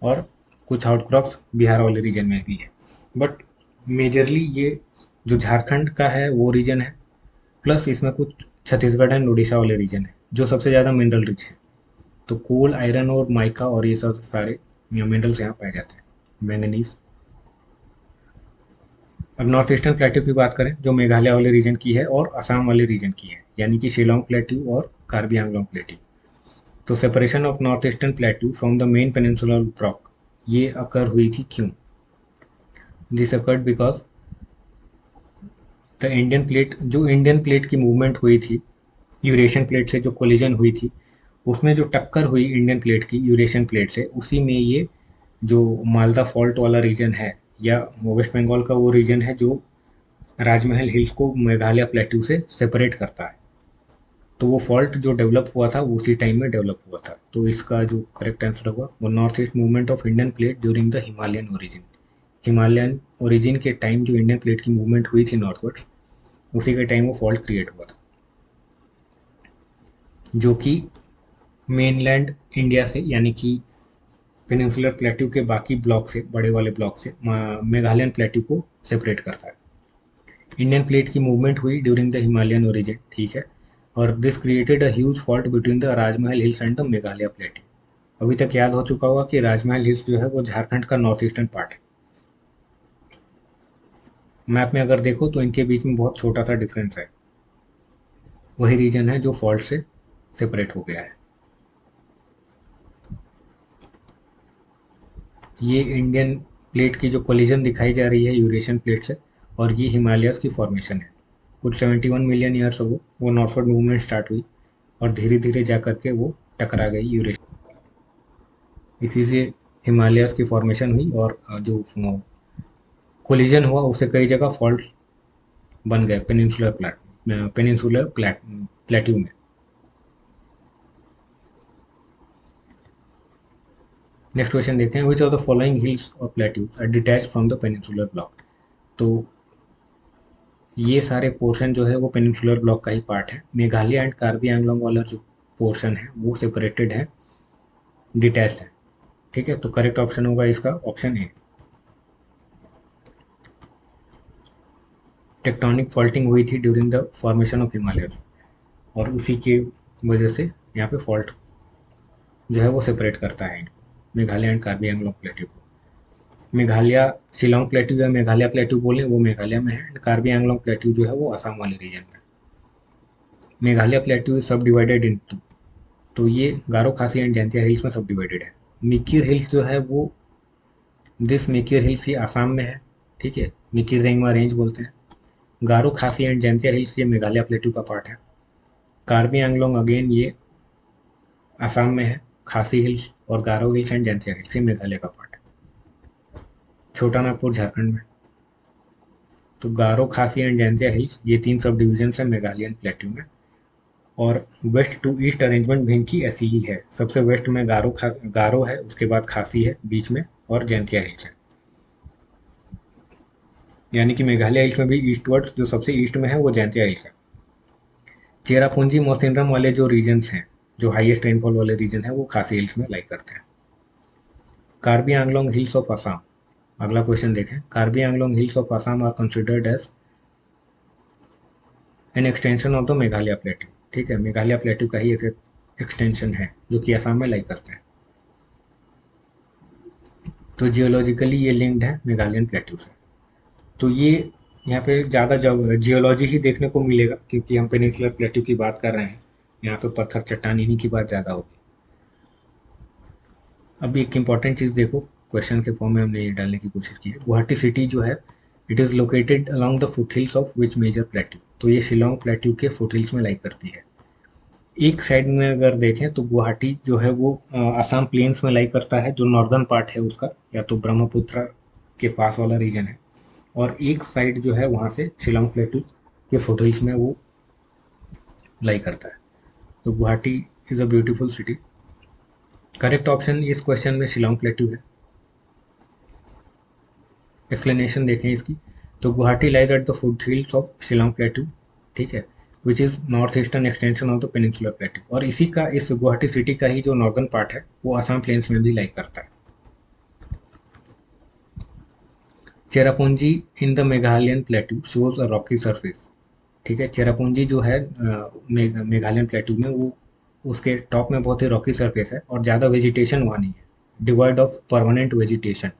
और कुछ आउटक्रॉप्स बिहार वाले रीजन में भी है। बट मेजरली ये जो झारखंड का है वो रीजन है, प्लस इसमें कुछ छत्तीसगढ़ एंड उड़ीसा वाले रीजन है जो सबसे ज़्यादा मिनरल रिच है। तो कोल, आयरन और माइका और ये सब सारे मिनरल्स यहाँ पाए जाते हैं, मैंगनीज। अब नॉर्थ ईस्टर्न प्लेट्यू की बात करें जो मेघालय वाले रीजन की है और असम वाले रीजन की है, यानी कि शिलोंग प्लेट्यू और कार्बी आंगलोंग प्लेट्यू। तो separation of north eastern plateau from the main peninsular rock ये अकर हुई थी क्यों? This occurred because the Indian plate की मूवमेंट हुई थी यूरेशियन प्लेट से, जो कोलिजन हुई थी उसमें जो टक्कर हुई इंडियन प्लेट की यूरेशियन प्लेट से, उसी में ये जो मालदा फॉल्ट वाला रीजन है या वेस्ट बंगाल का वो रीजन है जो राजमहल हिल्स को मेघालय प्लेट्यू से सेपरेट करता है। तो वो फॉल्ट जो डेवलप हुआ था वो उसी टाइम में डेवलप हुआ था। तो इसका जो करेक्ट आंसर होगा वो north east movement of Indian plate during the Himalayan origin. Himalayan origin के टाइम जो इंडियन प्लेट की मूवमेंट हुई थी नॉर्थवर्ड, उसी के टाइम वो फॉल्ट क्रिएट हुआ था, जो कि मेनलैंड इंडिया से यानी कि पेनिनसुलर प्लेट्यू के बाकी ब्लॉक से, बड़े वाले ब्लॉक से मेघालयन प्लेट्यू को सेपरेट करता है। इंडियन प्लेट की मूवमेंट हुई ड्यूरिंग द हिमालयन ओरिजिन, ठीक है, और this created a huge fault between the Rajmahal hills and the Meghalaya plateau. अभी तक याद हो चुका होगा कि राजमहल हिल्स जो है वो झारखंड का नॉर्थ ईस्टर्न पार्ट है। मैप में अगर देखो तो इनके बीच में बहुत छोटा सा डिफरेंस है, वही रीजन है जो फॉल्ट से सेपरेट हो गया है। ये इंडियन प्लेट की जो कोलिजन दिखाई जा रही है यूरेशियन प्लेट से, और ये हिमालयस की फॉर्मेशन है। कुछ 71 मिलियन ईयर्स अगो वो नॉर्थवर्ड मूवमेंट स्टार्ट हुई और धीरे धीरे जा करके वो टकरा गई यूरेशियन, इसी से हिमालयस की फॉर्मेशन हुई, और जो कोलिजन हुआ उससे कई जगह फॉल्ट बन गए प्लेट्यू में। नेक्स्ट क्वेश्चन देखते हैं, which of the following hills और plateaus are detach from the peninsular block. तो ये सारे पोर्शन जो है वो पेनिनसुलर ब्लॉक का ही पार्ट है। मेघालय एंड कार्बी आंगलोंग वाला जो पोर्शन है वो सेपरेटेड है, डिटैच्ड है। ठीक है, तो करेक्ट ऑप्शन होगा इसका ऑप्शन ए। टेक्टोनिक फॉल्टिंग हुई थी during the formation of Himalayas, और उसी की वजह से यहाँ पे फॉल्ट जो है वो सेपरेट करता है मेघालय एंड कार्बी आंगलोंग प्लेट्यू को। मेघालय शिलोंग प्लेट्यू या मेघालय प्लेट्यू बोले वो मेघालय में है, एंड कार्बी आंगलोंग प्लेट्यू जो है वो असम वाले रीजन में। मेघालय प्लेट्यू इज सब डिवाइडेड इनटू, तो ये गारो खासी एंड जैंतिया हिल्स में सब डिवाइडेड है। मिकिर हिल्स जो है वो, दिस मिकिर हिल्स ये आसाम में है। ठीक है, मिकिर रेंगमा रेंज बोलते हैं। गारो खासी एंड जैंतिया हिल्स ये मेघालय प्लेट्यू का पार्ट है। कार्बी आंगलोंग अगेन ये आसाम में है। खासी हिल्स और गारो हिल्स एंड जैंतिया हिल्स ये मेघालय का पार्ट है। छोटा नागपुर झारखंड में। तो गारो खासी एंड जैंतिया हिल्स ये 3 सब डिविजन है मेघालयन प्लेट्यू में। और वेस्ट टू ईस्ट अरेंजमेंट भी इनकी ऐसी ही है। सबसे वेस्ट में गारो है, उसके बाद खासी है बीच में, और जैंतिया हिल्स है। यानी कि मेघालय हिल्स में भी ईस्टवर्ड्स जो सबसे ईस्ट में है वो जैंतिया हिल्स है। चेरापूंजी मौसिनराम वाले जो रीजन्स हैं, जो हाईएस्ट रेनफॉल वाले रीजन है, वो खासी हिल्स में लाई करते हैं। कार्बी आंगलोंग हिल्स ऑफ असम, अगला क्वेश्चन देखें। Karbi Anglong hills of Assam are considered as an extension of the Meghalaya plateau. ठीक है, मेघालय प्लेट्यू का ही एक एक्सटेंशन है जो कि असम में लाई करते हैं। तो जियोलॉजिकली ये लिंक्ड है मेघालयन प्लेट्यू से। तो ये यहाँ पे ज़्यादा जियोलॉजी ही देखने को मिलेगा, क्योंकि हम पेनिनसुलर प्लेट्यू की बात कर रहे हैं। यहाँ पे पत्थर चट्टान इन्हीं की बात ज़्यादा होगी। अब एक इम्पॉर्टेंट चीज़ देखो, क्वेश्चन के फॉर्म में हमने ये डालने की कोशिश की है। गुवाहाटी सिटी जो है, it is located along the foot hills of which major plateau. तो ये शिलोंग प्लेट्यू के फुट हिल्स में लाई करती है। एक साइड में अगर देखें तो गुवाहाटी जो है वो आसाम प्लेन्स में लाई करता है, जो नॉर्दर्न पार्ट है उसका, या तो ब्रह्मपुत्र के पास वाला रीजन है। और एक साइड जो है वहाँ से शिलोंग प्लेट्यू के फुटहिल्स में वो लाई करता है। तो Guwahati is a beautiful city. Correct option इस क्वेश्चन में शिलोंग प्लेट्यू है। एक्सप्लेनेशन देखें इसकी, तो Guwahati lies at the foot hills of Shillong plateau. ठीक है, which is north eastern extension of the peninsular plateau. और इसी का, इस गुवाहाटी सिटी का ही जो नॉर्दर्न पार्ट है वो आसाम प्लेन्स में भी लाई करता है। Cherrapunji in the Meghalayan plateau shows a Rocky surface. ठीक है, चेरापूंजी जो है मेघालयन प्लेट्यू में, वो उसके टॉप में बहुत ही रॉकी सरफेस है और ज़्यादा वेजिटेशन वहाँ नहीं है, divide of permanent vegetation.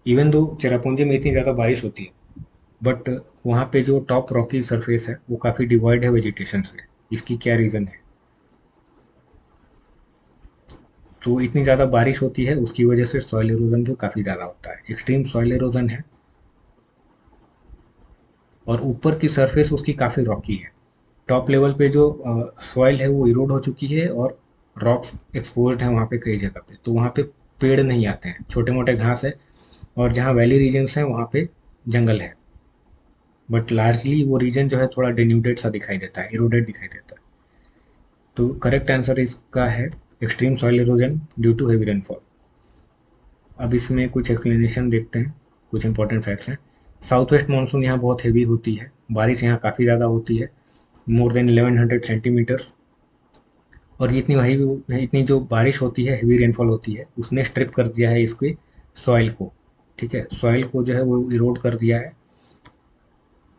Even though Cherrapunji में इतनी ज़्यादा बारिश होती है, बट वहाँ पे जो टॉप रॉकी सरफेस है वो काफ़ी डिवाइड है वेजिटेशन से। इसकी क्या रीज़न है? तो इतनी ज़्यादा बारिश होती है, उसकी वजह से सॉइल इरोजन भी काफ़ी ज़्यादा होता है, एक्सट्रीम सॉइल इरोजन है। और ऊपर की सरफेस उसकी काफ़ी रॉकी है। टॉप लेवल पे जो सॉइल है वो इरोड हो चुकी है, और रॉक्स एक्सपोज्ड है वहाँ पे कई जगह पे। तो वहाँ पे पेड़ नहीं आते हैं, छोटे मोटे घास है, और जहाँ वैली रीजन्स हैं वहाँ पे जंगल है। बट लार्जली वो रीजन जो है थोड़ा डिन्यूडेड सा दिखाई देता है, इरोडेड दिखाई देता है। तो करेक्ट आंसर इसका है extreme soil erosion due to heavy rainfall. अब इसमें कुछ एक्सप्लेनेशन देखते हैं, कुछ इंपॉर्टेंट फैक्ट्स हैं। साउथ वेस्ट मानसून यहाँ बहुत हेवी होती है, बारिश यहाँ काफ़ी ज़्यादा होती है, मोर देन 1100 सेंटीमीटर्स। और ये इतनी जो बारिश होती है, हेवी रेनफॉल होती है, उसने स्ट्रिप कर दिया है इसके सॉइल को। ठीक है, सॉइल को जो है वो इरोड कर दिया है।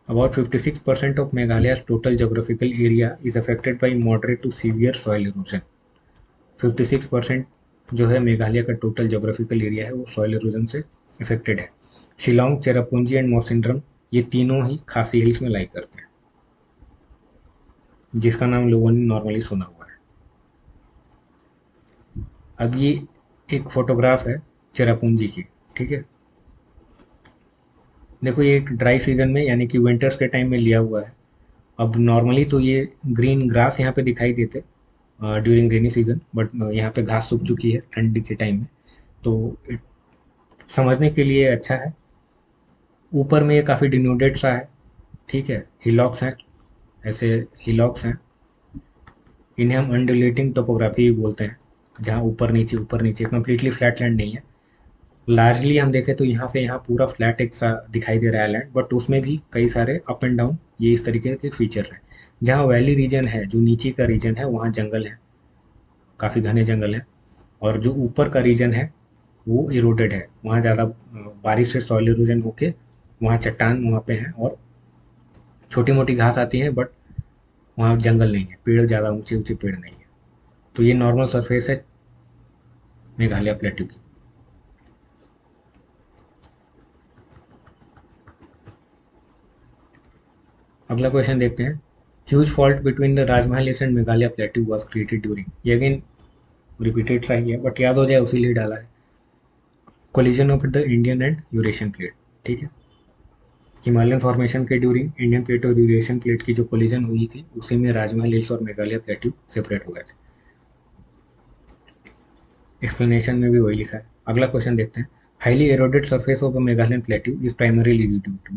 About 56% of Meghalaya total geographical area is affected by moderate to severe soil erosion. 56% जो है मेघालय का टोटल जोग्राफिकल एरिया है वो सॉइल इरोजन से इफेक्टेड है। शिलोंग, चेरापूंजी एंड मौसिनरम ये तीनों ही खासी हिल्स में लाई करते हैं, जिसका नाम लोगों ने नॉर्मली सुना हुआ है। अब ये एक फोटोग्राफ है चेरापूंजी की। ठीक है, देखो ये एक ड्राई सीजन में यानी कि विंटर्स के टाइम में लिया हुआ है। अब नॉर्मली तो ये ग्रीन ग्रास यहाँ पे दिखाई देते ड्यूरिंग रेनी सीजन, बट यहाँ पे घास सूख चुकी है ठंडी के टाइम में। तो समझने के लिए अच्छा है। ऊपर में ये काफ़ी डिन्यूडेड सा है। ठीक है, हिलॉक्स हैं, ऐसे हिलॉक्स हैं, इन्हें हम अंडुलेटिंग टोपोग्राफी भी बोलते हैं। जहाँ ऊपर नीचे कम्प्लीटली फ्लैट लैंड नहीं है। लार्जली हम देखें तो यहाँ से यहाँ पूरा फ्लैट एक सा दिखाई दे रहा है लैंड, बट उसमें भी कई सारे अप एंड डाउन ये इस तरीके के फीचर्स हैं। जहाँ वैली रीजन है, जो नीचे का रीजन है, वहाँ जंगल है, काफ़ी घने जंगल है। और जो ऊपर का रीजन है वो इरोडेड है, वहाँ ज़्यादा बारिश से सॉइल इरोजन होके वहाँ चट्टान वहाँ पे हैं, और छोटी मोटी घास आती है, बट वहाँ जंगल नहीं है, पेड़ ज़्यादा ऊंचे ऊंचे पेड़ नहीं है। तो ये नॉर्मल सरफेस है मेघालय प्लेट्यू की। अगला क्वेश्चन देखते हैं। Huge fault between the Rajmahal and Meghalaya plateau was created during, ये अगेन रिपीटेड सा ही है, बट याद हो जाए उसीलिए डाला है। Collision of the Indian and Eurasian plate, ठीक है। हिमालयन फॉर्मेशन के ड्यूरिंग इंडियन प्लेट और यूरेशियन प्लेट की जो कोलिजन हुई थी, उसी में राजमहल हिल्स और मेघालय प्लेट्यू सेपरेट हो गए थे। एक्सप्लेनेशन में भी वही लिखा है। अगला क्वेश्चन देखते हैं। Highly eroded surface of the Meghalayan plateau is primarily due to,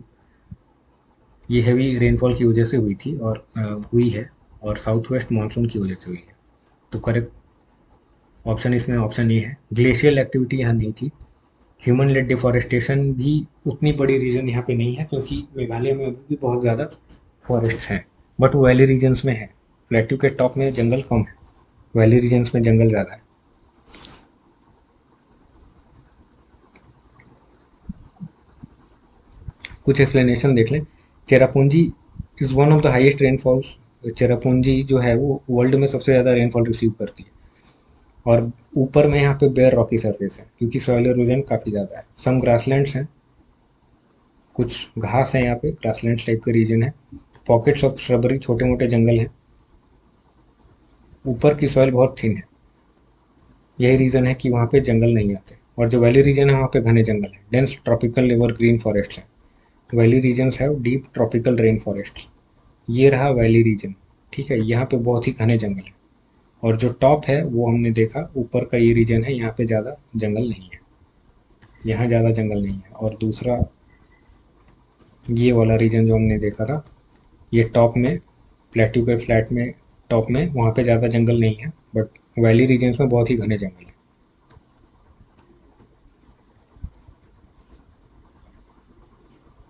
ये हैवी रेनफॉल की वजह से हुई थी और हुई है, और साउथ वेस्ट मानसून की वजह से हुई है। तो करेक्ट ऑप्शन इसमें ऑप्शन ए है। ग्लेशियल एक्टिविटी यहाँ नहीं थी। ह्यूमन लेड डिफॉरेस्टेशन भी उतनी बड़ी रीजन यहाँ पे नहीं है, क्योंकि मेघालय में अभी भी बहुत ज़्यादा फॉरेस्ट हैं, बट वो वैली रीजन्स में है। प्लेट्यू के टॉप में जंगल कम है, वैली रीजन्स में जंगल ज़्यादा है। कुछ एक्सप्लेनेशन देख लें। Cherrapunji is one of the highest rainfalls. Cherrapunji जो है वो वर्ल्ड में सबसे ज़्यादा रेनफॉल रिसीव करती है, और ऊपर में यहाँ पे बेयर रॉकी सरफेस है, क्योंकि सॉइल इरोजन काफ़ी ज़्यादा है। सम ग्रासलैंड्स हैं, कुछ घास है यहाँ पे, ग्रासलैंड टाइप का रीजन है। पॉकेट्स ऑफ श्रबरी, छोटे मोटे जंगल हैं। ऊपर की सॉइल बहुत थिन है, यही रीज़न है कि वहाँ पे जंगल नहीं आते। और जो वैली रीजन है वहाँ पे घने जंगल है, dense tropical ever green forest है। वैली रीजन्स है डीप ट्रॉपिकल रेन फॉरेस्ट। ये रहा वैली रीजन, ठीक है। यहाँ पे बहुत ही घने जंगल है, और जो टॉप है वो हमने देखा ऊपर का ये रीजन है, यहाँ पे ज़्यादा जंगल नहीं है, यहाँ ज़्यादा जंगल नहीं है। और दूसरा ये वाला रीजन जो हमने देखा था, ये टॉप में प्लेट्यू के फ्लैट में टॉप में, वहाँ पे ज़्यादा जंगल नहीं है, बट वैली रीजन्स में बहुत ही घने जंगल है।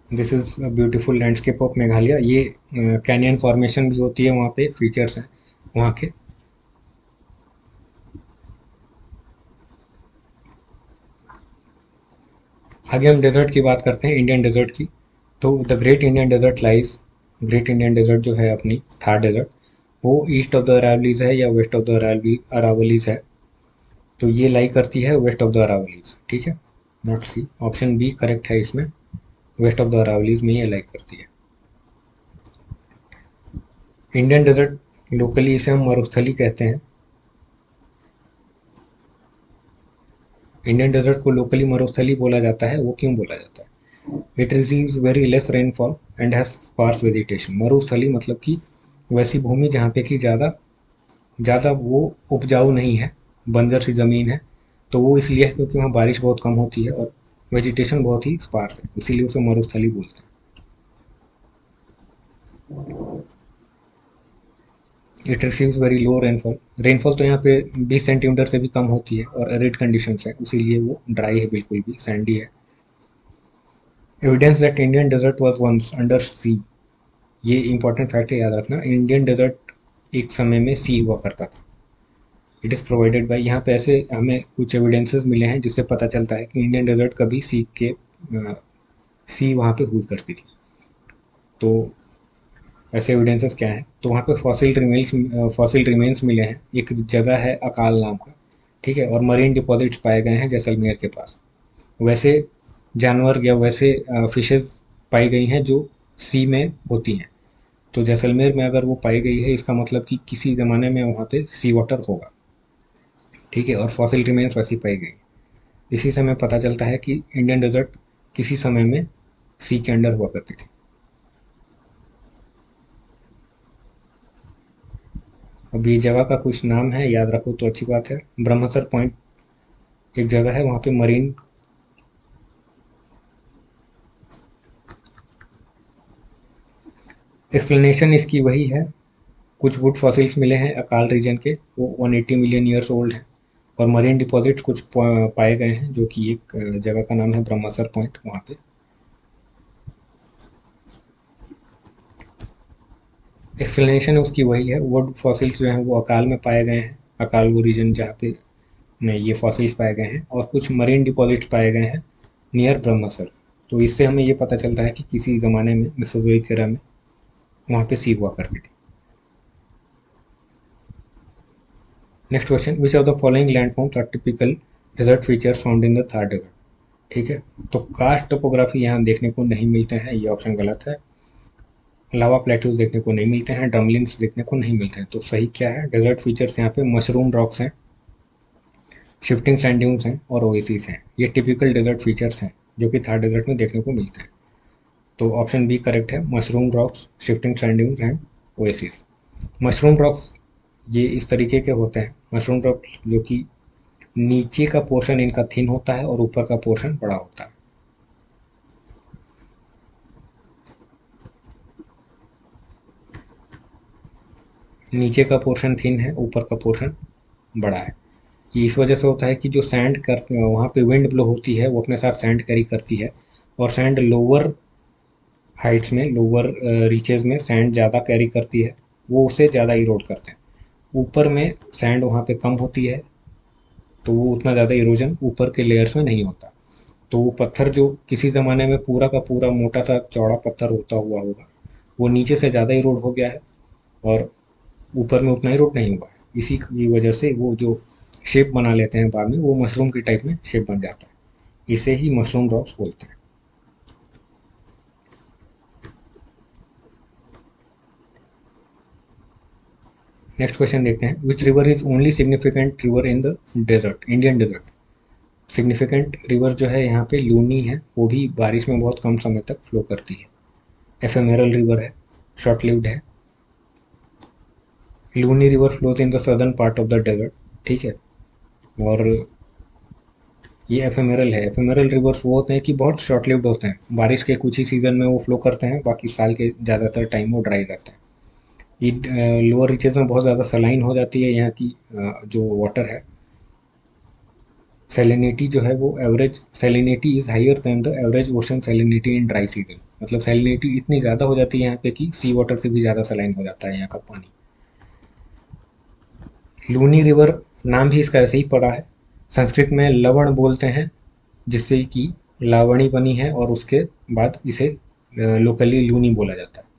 This is beautiful landscape of Meghalaya. ये कैनियन फॉर्मेशन भी होती है वहाँ पे, फीचर्स हैं वहाँ के। आगे हम डेजर्ट की बात करते हैं, इंडियन डेजर्ट की। तो the great Indian desert lies, great Indian desert जो है अपनी थार डेजर्ट, वो ईस्ट ऑफ द अरावलीज है या वेस्ट ऑफ द अरावलीज है। तो ये लाई करती है वेस्ट ऑफ द अरावलीज, ठीक है। Not C, option B correct है इसमें, वेस्ट ऑफ द अरावलीज में ये लाई करती है। इंडियन डेजर्ट लोकली इसे हम मरुस्थली कहते हैं। इंडियन डेजर्ट को लोकली मरुस्थली बोला जाता है, वो क्यों बोला जाता है? It receives very less rainfall and has sparse vegetation. Marusthali मतलब कि वैसी भूमि जहाँ पे कि ज़्यादा ज़्यादा वो उपजाऊ नहीं है, बंजर सी ज़मीन है। तो वो इसलिए है क्योंकि वहाँ बारिश बहुत कम होती है और वेजिटेशन बहुत ही स्पार्स है, इसीलिए उसे मरुस्थली बोलते हैं। It receives very low rainfall, rainfall तो यहाँ पे 20 सेंटीमीटर से भी कम होती है, और एरिड कंडीशन है, इसीलिए वो ड्राई है, बिल्कुल भी सैंडी है। Evidence that Indian desert was once under sea, ये इंपॉर्टेंट फैक्ट है, याद रखना। इंडियन डेजर्ट एक समय में सी हुआ करता था। इट इज़ प्रोवाइडेड बाई, यहाँ पे ऐसे हमें कुछ एविडेंसेस मिले हैं जिससे पता चलता है कि इंडियन डेजर्ट कभी सी वहाँ पे हुई करती थी। तो ऐसे एविडेंसेस क्या हैं? तो वहाँ पे फॉसिल रिमेन्स मिले हैं। एक जगह है अकाल नाम का, ठीक है, और मरीन डिपॉजिट्स पाए गए हैं जैसलमेर के पास। वैसे जानवर या वैसे फिशेज पाई गई हैं जो सी में होती हैं। तो जैसलमेर में अगर वो पाई गई है, इसका मतलब कि किसी ज़माने में वहाँ पे सी वाटर होगा, ठीक है। और फॉसिल रिमेन्स वैसी पाई गई। इसी से हमें पता चलता है कि इंडियन डेजर्ट किसी समय में सी के अंडर हुआ करती थी। अब ये जगह का कुछ नाम है, याद रखो तो अच्छी बात है। ब्रह्मसर पॉइंट एक जगह है, वहाँ पे मरीन एक्सप्लेनेशन इसकी वही है। कुछ वुड फॉसिल्स मिले हैं अकाल रीजन के, वो 180 मिलियन ईयर्स ओल्ड हैं। और मरीन डिपॉजिट कुछ पाए गए हैं, जो कि एक जगह का नाम है ब्रह्मसर पॉइंट, वहाँ पे। एक्सप्लेनेशन उसकी वही है, वुड फॉसिल्स जो हैं वो अकाल में पाए गए हैं, अकाल वो रीजन जहाँ पे ये फॉसिल्स पाए गए हैं, और कुछ मरीन डिपॉजिट्स पाए गए हैं नियर ब्रह्मसर। तो इससे हमें ये पता चलता है कि किसी ज़माने में मेसोजोइक एरा में वहाँ पे सी हुआ करती थी। Next question, which of the following landforms are typical desert features found in the Thar desert? ठीक है, तो कास्ट टोपोग्राफी यहाँ देखने को नहीं मिलते हैं, ये ऑप्शन गलत है। लावा प्लेट्यूज देखने को नहीं मिलते हैं, ड्रमलिन्स देखने को नहीं मिलते हैं, तो सही क्या है? डेजर्ट फीचर्स यहाँ पे मशरूम रॉक्स हैं, शिफ्टिंग सैंड ड्यून्स हैं और ओएसिस हैं। ये टिपिकल डेजर्ट फीचर्स हैं जो कि थार डेजर्ट में देखने को मिलते हैं। तो ऑप्शन बी करेक्ट है, mushroom rocks, shifting sand dunes and oasis. Mushroom rocks ये इस तरीके के होते हैं, मशरूम रॉक्स जो कि नीचे का पोर्शन इनका थिन होता है और ऊपर का पोर्शन बड़ा होता है। नीचे का पोर्शन थिन है, ऊपर का पोर्शन बड़ा है। ये इस वजह से होता है कि जो सैंड कर वहाँ पे विंड ब्लो होती है वो अपने साथ सैंड कैरी करती है, और सैंड लोअर हाइट्स में, लोअर रीचेज में सैंड ज़्यादा कैरी करती है, वो उसे ज़्यादा इरोड करते हैं। ऊपर में सैंड वहाँ पे कम होती है, तो वो उतना ज़्यादा इरोजन ऊपर के लेयर्स में नहीं होता। तो वो पत्थर जो किसी ज़माने में पूरा का पूरा मोटा सा चौड़ा पत्थर होता हुआ होगा, वो नीचे से ज़्यादा इरोड हो गया है और ऊपर में उतना इरोड नहीं हुआ है। इसी की वजह से वो जो शेप बना लेते हैं बाद में, वो मशरूम की टाइप में शेप बन जाता है। इसे ही मशरूम रॉक्स बोलते हैं। नेक्स्ट क्वेश्चन देखते हैं, which river is only significant river in the desert, Indian desert? Significant river जो है यहाँ पे लूनी है, वो भी बारिश में बहुत कम समय तक फ्लो करती है। एफेमेरल रिवर है, शॉर्ट लिव्ड है। Luni river flows in the southern part of the desert, ठीक है। और ये एफेमेरल है। एफेमेरल रिवर्स वो होते हैं कि बहुत शॉर्ट लिव्ड होते हैं, बारिश के कुछ ही सीजन में वो फ्लो करते हैं, बाकी साल के ज़्यादातर टाइम वो ड्राई रहते हैं। ये लोअर रीचेज में बहुत ज़्यादा सलाइन हो जाती है यहाँ की जो वाटर है। सैलिनिटी जो है वो average salinity is higher than the average ocean salinity in dry season, मतलब सैलिनिटी इतनी ज़्यादा हो जाती है यहाँ पे कि सी वाटर से भी ज़्यादा सलाइन हो जाता है यहाँ का पानी। लूनी रिवर नाम भी इसका ऐसे ही पड़ा है। संस्कृत में लवण बोलते हैं, जिससे कि लावणी बनी है, और उसके बाद इसे लोकली लूनी बोला जाता है।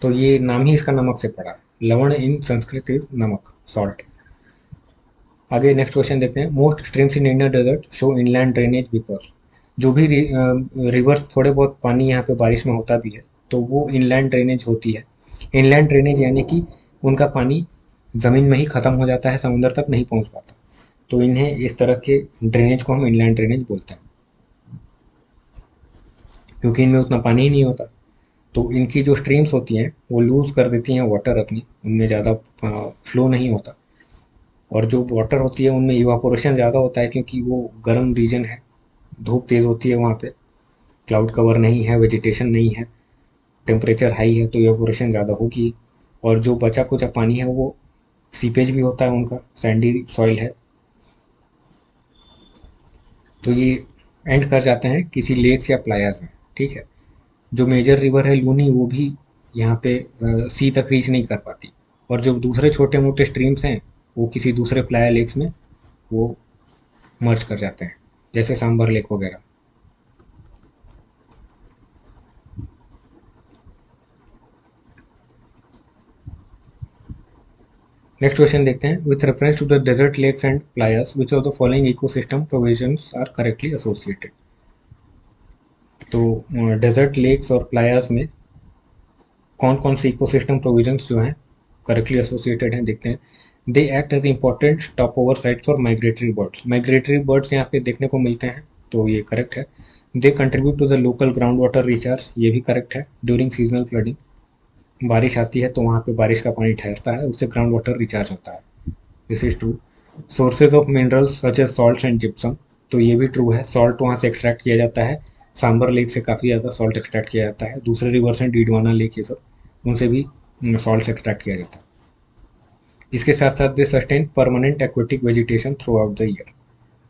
तो ये नाम ही इसका नमक से पड़ा है। Lavan in Sanskrit is namak, salt. आगे नेक्स्ट क्वेश्चन देखते हैं, most streams in Indian desert show inland drainage because? जो भी रिवर्स थोड़े बहुत पानी यहाँ पे बारिश में होता भी है, तो वो इनलैंड ड्रेनेज होती है। इनलैंड ड्रेनेज यानी कि उनका पानी ज़मीन में ही ख़त्म हो जाता है, समुंदर तक नहीं पहुँच पाता, तो इन्हें इस तरह के ड्रेनेज को हम इनलैंड ड्रेनेज बोलते हैं, क्योंकि इनमें उतना पानी ही नहीं होता। तो इनकी जो स्ट्रीम्स होती हैं वो लूज़ कर देती हैं वाटर अपनी, उनमें ज़्यादा फ्लो नहीं होता। और जो वाटर होती है उनमें इवापोरेशन ज़्यादा होता है, क्योंकि वो गर्म रीजन है, धूप तेज़ होती है वहाँ पे, क्लाउड कवर नहीं है, वेजिटेशन नहीं है, टेम्परेचर हाई है, तो इवापोरेशन ज़्यादा होगी। और जो बचा कुचा पानी है वो सीपेज भी होता है, उनका सैंडी सॉइल है, तो ये एंड कर जाते हैं किसी लेक्स या प्लायाज में, ठीक है। जो मेजर रिवर है लूनी, वो भी यहाँ पे सी तक रीच नहीं कर पाती। और जो दूसरे छोटे मोटे स्ट्रीम्स हैं वो किसी दूसरे प्लाया लेक्स में वो मर्ज कर जाते हैं, जैसे सांबर लेक वगैरह। नेक्स्ट क्वेश्चन देखते हैं, with reference to the desert lakes and playas which of the following ecosystem provisions are correctly associated? तो डेजर्ट लेक्स और प्लायर्स में कौन कौन से इकोसिस्टम प्रोविजंस जो हैं करेक्टली एसोसिएटेड हैं, देखते हैं। They act as important stop over site for migratory birds, migratory birds यहाँ पे देखने को मिलते हैं, तो ये करेक्ट है। They contribute to the local ground water recharge, ये भी करेक्ट है। ड्यूरिंग सीजनल फ्लडिंग, बारिश आती है तो वहाँ पे बारिश का पानी ठहरता है, उससे ग्राउंड वाटर रिचार्ज होता है, this is true. Sources of minerals such as salt and gypsum, तो ये भी ट्रू है, सॉल्ट वहाँ से एक्सट्रैक्ट किया जाता है। सांबर लेक से काफ़ी ज़्यादा सॉल्ट एक्सट्रैक्ट किया जाता है, दूसरे रिवर्स हैं डीडवाना लेक, ये सब, उनसे भी सॉल्ट एक्सट्रैक्ट किया जाता है। इसके साथ साथ they sustain permanent aquatic vegetation throughout the year.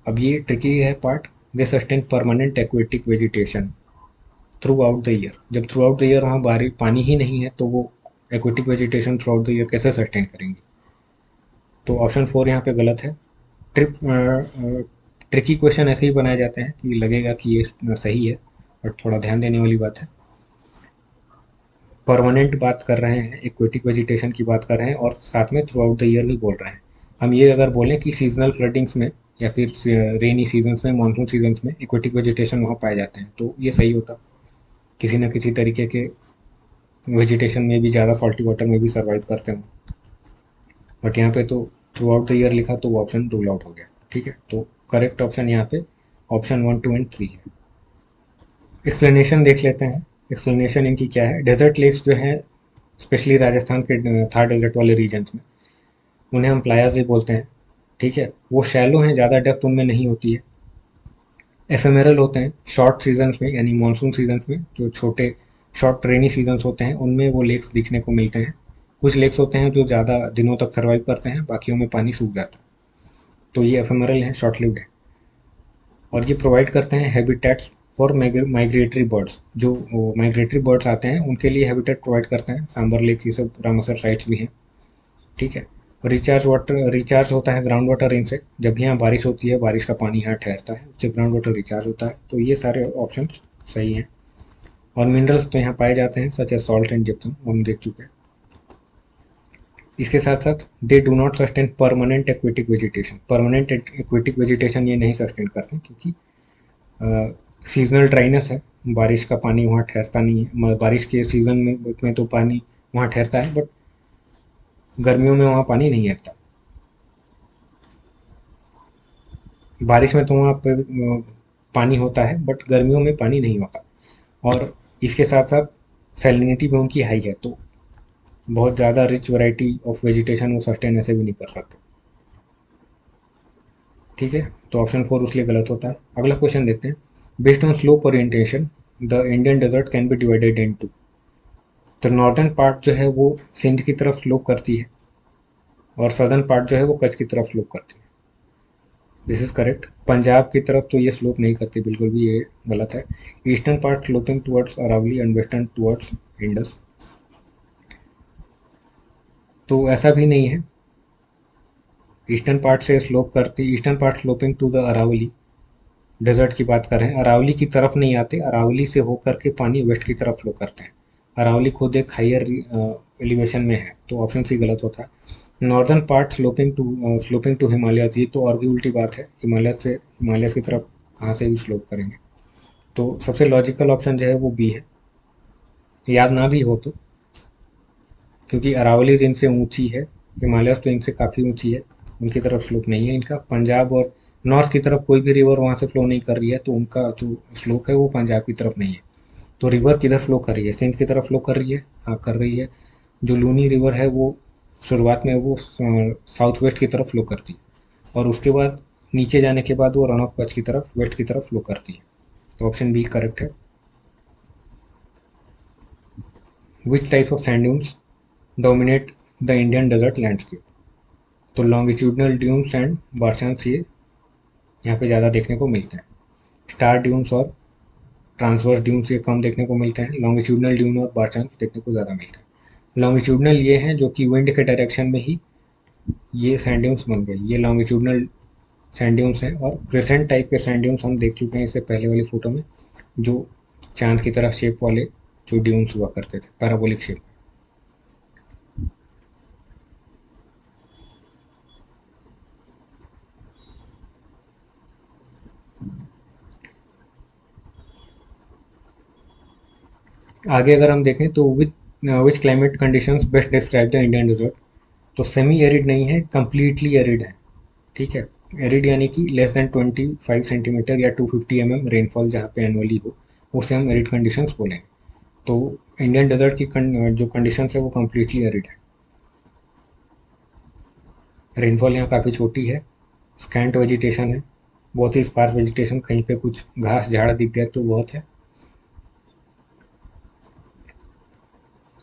अब ये ट्रिकी है part, they sustain permanent aquatic vegetation throughout the year. जब थ्रू आउट द ईयर वहाँ बारी पानी ही नहीं है तो वो aquatic vegetation throughout the year कैसे सस्टेन करेंगे? तो ऑप्शन 4 यहाँ पे गलत है। ट्रिकी क्वेश्चन ऐसे ही बनाए जाते हैं कि लगेगा कि ये सही है, और थोड़ा ध्यान देने वाली बात है। परमानेंट बात कर रहे हैं, एक्वेटिक वेजिटेशन की बात कर रहे हैं, और साथ में थ्रू आउट द ईयर भी बोल रहे हैं। हम ये अगर बोलें कि सीजनल फ्लडिंग्स में या फिर रेनी सीजन्स में, मानसून सीजन्स में एक्वेटिक वेजिटेशन वहाँ पाए जाते हैं, तो ये सही होता। किसी न किसी तरीके के वेजिटेशन में भी ज़्यादा सॉल्टी वाटर में भी सर्वाइव करते हैं। बट यहाँ पे तो थ्रू आउट द ईयर लिखा तो वो ऑप्शन रूल आउट हो गया। ठीक है, तो करेक्ट ऑप्शन यहाँ पे ऑप्शन 1, 2 एंड 3 है। एक्सप्लेनेशन देख लेते हैं। एक्सप्लेनेशन इनकी क्या है? डेजर्ट लेक्स जो है स्पेशली राजस्थान के थार डेजर्ट वाले रीजन्स में, उन्हें हम प्लायाज भी बोलते हैं। ठीक है, वो शैलो हैं, ज़्यादा डेप्थ उनमें नहीं होती है। एफेमेरल होते हैं, शॉर्ट सीजन्स में यानी मानसून सीजन्स में, जो छोटे शॉर्ट रेनी सीजन्स होते हैं उनमें वो लेक्स दिखने को मिलते हैं। कुछ लेक्स होते हैं जो ज़्यादा दिनों तक सर्वाइव करते हैं, बाकियों में पानी सूख जाता है। तो ये एफेमेरल है, शॉर्ट लिव्ड है। और ये प्रोवाइड करते हैं हैबिटेट्स फॉर माइग्रेटरी बर्ड्स। जो माइग्रेटरी बर्ड्स आते हैं उनके लिए हैबिटेट प्रोवाइड करते हैं। सांबर लेक, ये सब रामसर साइट्स भी हैं। ठीक है, रिचार्ज होता है ग्राउंड वाटर इनसे। जब भी यहाँ बारिश होती है, बारिश का पानी यहाँ ठहरता है, उससे ग्राउंड वाटर रिचार्ज होता है। तो ये सारे ऑप्शन सही हैं। और मिनरल्स तो यहाँ पाए जाते हैं, such as salt and gypsum, हम देख चुके हैं। इसके साथ साथ they do not sustain permanent aquatic vegetation. Permanent aquatic vegetation ये नहीं सस्टेन करते क्योंकि सीजनल ड्राइनेस है, बारिश का पानी वहाँ ठहरता नहीं है। बारिश के सीजन में तो पानी वहाँ ठहरता है, बट गर्मियों में वहाँ पानी नहीं रहता। बारिश में तो वहाँ पे पानी होता है, बट गर्मियों में पानी नहीं होता। और इसके साथ साथ सैलिनिटी भी उनकी हाई है, तो बहुत ज़्यादा रिच वैरायटी ऑफ वेजिटेशन वो सस्टेन ऐसे भी नहीं कर सकते। ठीक है, तो ऑप्शन 4 उसलिए गलत होता है। अगला क्वेश्चन देखते हैं। Based on slope orientation the Indian desert can be divided in two. तो नॉर्दर्न पार्ट जो है वो सिंध की तरफ स्लोप करती है, और सदर्न पार्ट जो है वो कच्छ की तरफ स्लोप करती है। This is correct. पंजाब की तरफ तो ये स्लोप नहीं करती बिल्कुल भी, ये गलत है। Eastern part sloping towards Aravalli and western towards Indus. तो ऐसा भी नहीं है, ईस्टर्न पार्ट से स्लोप करती, eastern part sloping to the Aravalli. Desert की बात कर रहे हैं, अरावली की तरफ नहीं आते, अरावली से होकर के पानी वेस्ट की तरफ फ्लो करते हैं। अरावली खुद एक हाइयर एलिवेशन में है, तो ऑप्शन सी गलत होता है। Northern part sloping to Himalaya, ये तो और भी उल्टी बात है। हिमालय की तरफ कहाँ से भी स्लोप करेंगे? तो सबसे लॉजिकल ऑप्शन जो है वो बी है, याद ना भी हो तो, क्योंकि अरावली इनसे ऊंची है, हिमालय तो इनसे काफ़ी ऊंची है, उनकी तरफ स्लोप नहीं है इनका। पंजाब और नॉर्थ की तरफ कोई भी रिवर वहाँ से फ्लो नहीं कर रही है, तो उनका जो स्लोप है वो पंजाब की तरफ नहीं है। तो रिवर किधर फ्लो कर रही है? सिंध की तरफ फ्लो कर रही है, हाँ कर रही है। जो लूनी रिवर है वो शुरुआत में वो साउथ वेस्ट की तरफ फ्लो करती है, और उसके बाद नीचे जाने के बाद वो रन ऑफ कच्छ की तरफ वेस्ट की तरफ फ्लो करती है। तो ऑप्शन बी करेक्ट है। Which types of sand dunes dominate the Indian desert landscape? तो लॉन्गिट्यूडनल ड्यून्स एंड बारशांस ये यहाँ पे ज़्यादा देखने को मिलते हैं। स्टार ड्यून्स और ट्रांसवर्स ड्यून्स ये कम देखने को मिलते हैं। लॉन्गिट्यूडनल ड्यून और बारचांस देखने को ज़्यादा मिलते हैं। लॉन्गिट्यूडनल ये हैं जो कि विंड के डायरेक्शन में ही ये सैंड ड्यून्स बन गई, ये लॉन्गिट्यूडनल सैंड ड्यून्स हैं। और क्रिसेंट टाइप के सैंड ड्यून्स हम देख चुके हैं इससे पहले वाली फोटो में, जो चांद की तरह शेप वाले जो ड्यून्स हुआ करते थे, पैराबोलिक शेप। आगे अगर हम देखें तो which climate conditions best describe the Indian desert? तो सेमी एरिड नहीं है, कंप्लीटली एरिड है। ठीक है, एरिड यानी कि लेस देन 25 सेंटीमीटर या 250 रेनफॉल जहाँ पे एनुअली हो, उसे हम एरिड कंडीशंस बोलेंगे। तो इंडियन डेजर्ट की जो कंडीशंस है वो कम्प्लीटली एरिड है। रेनफॉल यहाँ काफ़ी छोटी है, स्कैंट वेजिटेशन है, बहुत ही स्पार्स वेजिटेशन, कहीं पे कुछ घास झाड़ दिख गया तो बहुत है।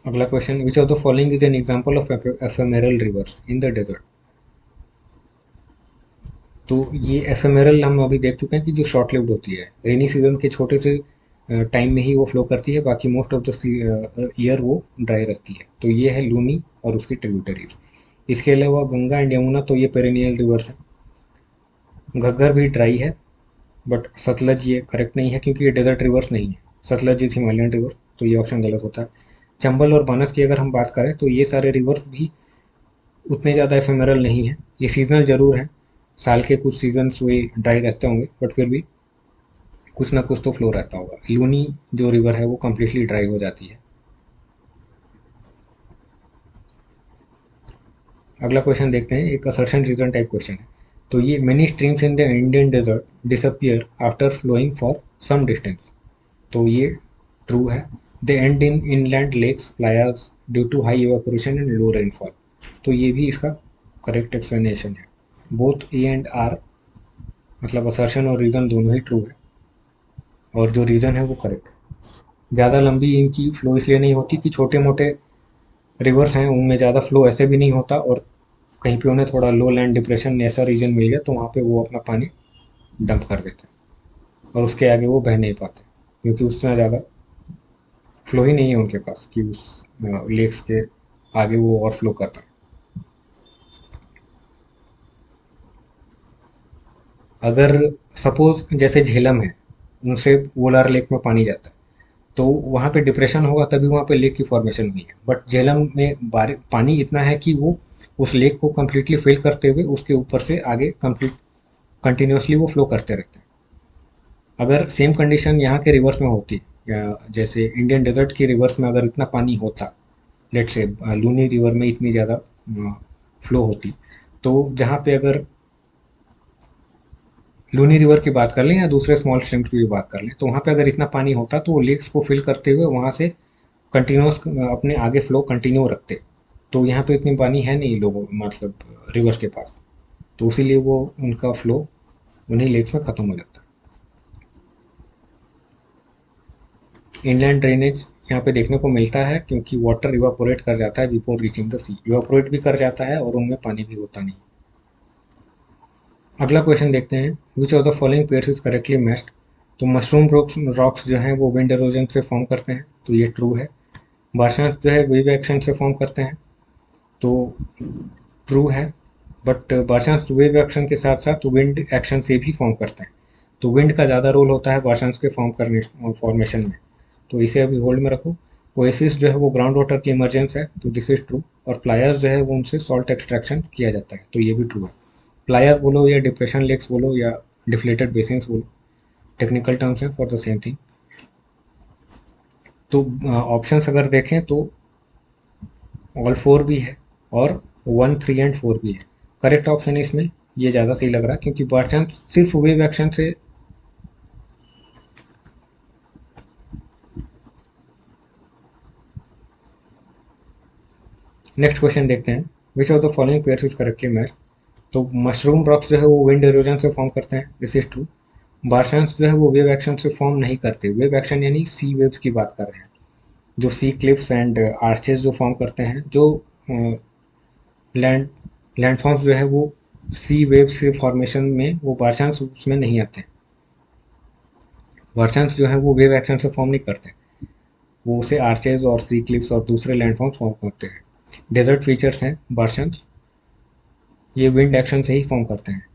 अगला question, which of the following is an example of ephemeral rivers in the desert. तो ये एफेमेरल हम अभी देख चुके हैं कि जो शॉर्ट लिव्ड होती है, रेनी सीजन के छोटे से टाइम में ही वो फ्लो करती है, बाकी मोस्ट ऑफ द ईयर वो ड्राई रहती है। तो ये है लूनी और उसकी ट्रिब्यूटरीज। इसके अलावा गंगा एंड यमुना तो ये पेरेनियल रिवर्स है। घग्गर भी ड्राई है, बट सतलज ये करेक्ट नहीं है क्योंकि ये डेजर्ट रिवर्स नहीं है। सतलज इज हिमालयन रिवर, तो ये ऑप्शन गलत होता है। चंबल और बानस की अगर हम बात करें तो ये सारे रिवर्स भी उतने ज़्यादा एफेमेरल नहीं है। ये सीजनल जरूर है, साल के कुछ सीजन्स वे ड्राई रहते होंगे, बट फिर भी कुछ ना कुछ तो फ्लो रहता होगा। लूनी जो रिवर है वो कम्प्लीटली ड्राई हो जाती है। अगला क्वेश्चन देखते हैं, एक असर्शन रीजन टाइप क्वेश्चन है। तो ये many streams in the Indian desert disappear after flowing for some distance. तो ये ट्रू है। They end in inland lakes playas due to high evaporation and low rainfall. तो ये भी इसका करेक्ट एक्सप्लेनेशन है। बोथ ए एंड आर, मतलब assertion और रीजन दोनों ही ट्रू है, और जो रीजन है वो करेक्ट है। ज़्यादा लंबी इनकी फ्लो इसलिए नहीं होती कि छोटे मोटे रिवर्स हैं, उनमें ज़्यादा फ्लो ऐसे भी नहीं होता, और कहीं पे उन्हें थोड़ा लो लैंड डिप्रेशन ऐसा रीजन मिल गया तो वहाँ पे वो अपना पानी डंप कर देते हैं, और उसके आगे वो बह नहीं पाते क्योंकि उतना ज़्यादा फ्लो ही नहीं है उनके पास कि उस लेक्स के आगे वो और फ्लो कर पाए। अगर सपोज जैसे झेलम है, उनसे वोलार लेक में पानी जाता है, तो वहाँ पे डिप्रेशन होगा तभी वहाँ पे लेक की फॉर्मेशन हुई है। बट झेलम में पानी इतना है कि वो उस लेक को कम्प्लीटली फिल करते हुए उसके ऊपर से आगे कंप्लीट कंटिन्यूसली वो फ्लो करते रहते हैं। अगर सेम कंडीशन यहाँ के रिवर्स में होती, या जैसे इंडियन डेजर्ट की रिवर्स में अगर इतना पानी होता, लेट से लूनी रिवर में इतनी ज़्यादा फ्लो होती, तो जहाँ पे अगर लूनी रिवर की बात कर लें या दूसरे स्मॉल स्ट्रीम्स की भी बात कर लें, तो वहाँ पे अगर इतना पानी होता तो वो लेक्स को फिल करते हुए वहाँ से कंटिन्यूस अपने आगे फ्लो कंटिन्यू रखते। तो यहाँ पे इतनी पानी है नहीं लोगों, मतलब रिवर्स के पास, तो इसीलिए वो उनका फ्लो उन्हीं लेक्स में ख़त्म हो जाता है। इनलैंड ड्रेनेज यहाँ पे देखने को मिलता है क्योंकि वाटर इवापोरेट कर जाता है before reaching the sea, evaporate भी कर जाता है और उनमें पानी भी होता नहीं। अगला क्वेश्चन देखते हैं, which of the following pairs is correctly matched. तो मशरूम रॉक्स रॉक्स जो हैं वो विंड एरोजन से फॉर्म करते हैं, तो ये ट्रू है। बारशांस जो है वेव एक्शन से फॉर्म करते हैं, तो ट्रू है। बट बारशांस वेव एक्शन के साथ साथ विंड एक्शन से भी फॉर्म करते हैं, तो विंड का ज़्यादा रोल होता है बारशांस के फॉर्मेशन में, तो इसे अभी होल्ड में रखो। ओएसिस जो है वो ग्राउंड वाटर की इमरजेंस है, तो दिस इज ट्रू। और प्लायर्स जो है वो उनसे सॉल्ट एक्सट्रैक्शन किया जाता है, तो ये भी ट्रू है। प्लायर्स बोलो या डिप्रेशन लेक्स बोलो या डिफ्लेटेड बेसिन्स बोलो, टेक्निकल टर्म्स हैं फॉर द सेम थिंग। तो ऑप्शंस अगर देखें तो ऑल फोर भी है और 1, 3 एंड 4 भी है। करेक्ट ऑप्शन इसमें ये ज़्यादा सही लग रहा है क्योंकि बाई चांस सिर्फ वेव एक्शन से। नेक्स्ट क्वेश्चन देखते हैं, which of the following pairs is correctly match. तो मशरूम रॉक्स जो है वो विंड एरोजन से फॉर्म करते हैं, दिस इज ट्रू। बारशांस जो है वो वेव एक्शन से फॉर्म नहीं करते, वेव एक्शन यानी सी वेव्स की बात कर रहे हैं, जो सी क्लिफ्स एंड आर्चेस जो फॉर्म करते हैं, जो लैंड लैंडफॉर्म्स जो है वो सी वेव्स के फॉर्मेशन में वो बारशांस उसमें नहीं आते। बारशांस जो है वो वेव एक्शन से फॉर्म नहीं करते, वो उसे आर्चेज और सी क्लिफ्स और दूसरे लैंडफॉर्म्स फॉर्म करते हैं। डेजर्ट फीचर्स हैं बारशांस, ये विंड एक्शन से ही फॉर्म करते हैं।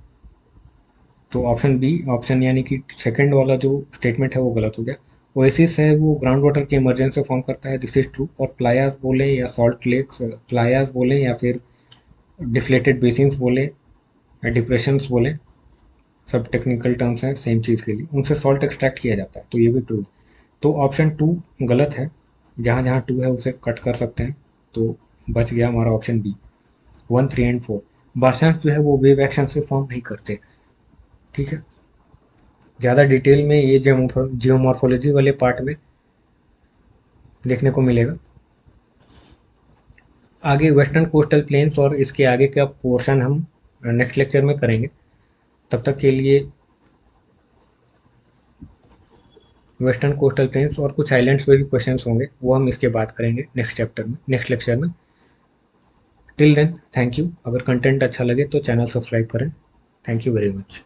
तो ऑप्शन बी, ऑप्शन यानी कि सेकंड वाला जो स्टेटमेंट है वो गलत हो गया। ओएसिस है वो ग्राउंड वाटर के इमरजेंस से फॉर्म करता है, दिस इज ट्रू। और प्लायास बोले या सॉल्ट लेक्स, प्लायास बोले या फिर डिफ्लेटेड बेसिन्स बोले या डिप्रेशंस बोले, सब टेक्निकल टर्म्स हैं सेम चीज़ के लिए, उनसे सॉल्ट एक्सट्रैक्ट किया जाता है, तो ये भी ट्रू है। तो ऑप्शन टू गलत है, जहाँ जहाँ टू है उसे कट कर सकते हैं, तो बच गया हमारा ऑप्शन बी, 1, 3 एंड 4। बारशांस जो है वो वेव एक्शन से फॉर्म नहीं करते, ठीक है। ज़्यादा डिटेल में ये जियोमॉर्फोलॉजी वाले पार्ट में देखने को मिलेगा। आगे वेस्टर्न कोस्टल प्लेन्स और इसके आगे का पोर्शन हम नेक्स्ट लेक्चर में करेंगे। तब तक के लिए वेस्टर्न कोस्टल प्लेन्स और कुछ आइलैंड्स पे भी क्वेश्चंस होंगे, वो हम इसके बाद करेंगे नेक्स्ट चैप्टर में, नेक्स्ट लेक्चर में। Till then thank you. अगर कंटेंट अच्छा लगे तो चैनल सब्सक्राइब करें। Thank you very much.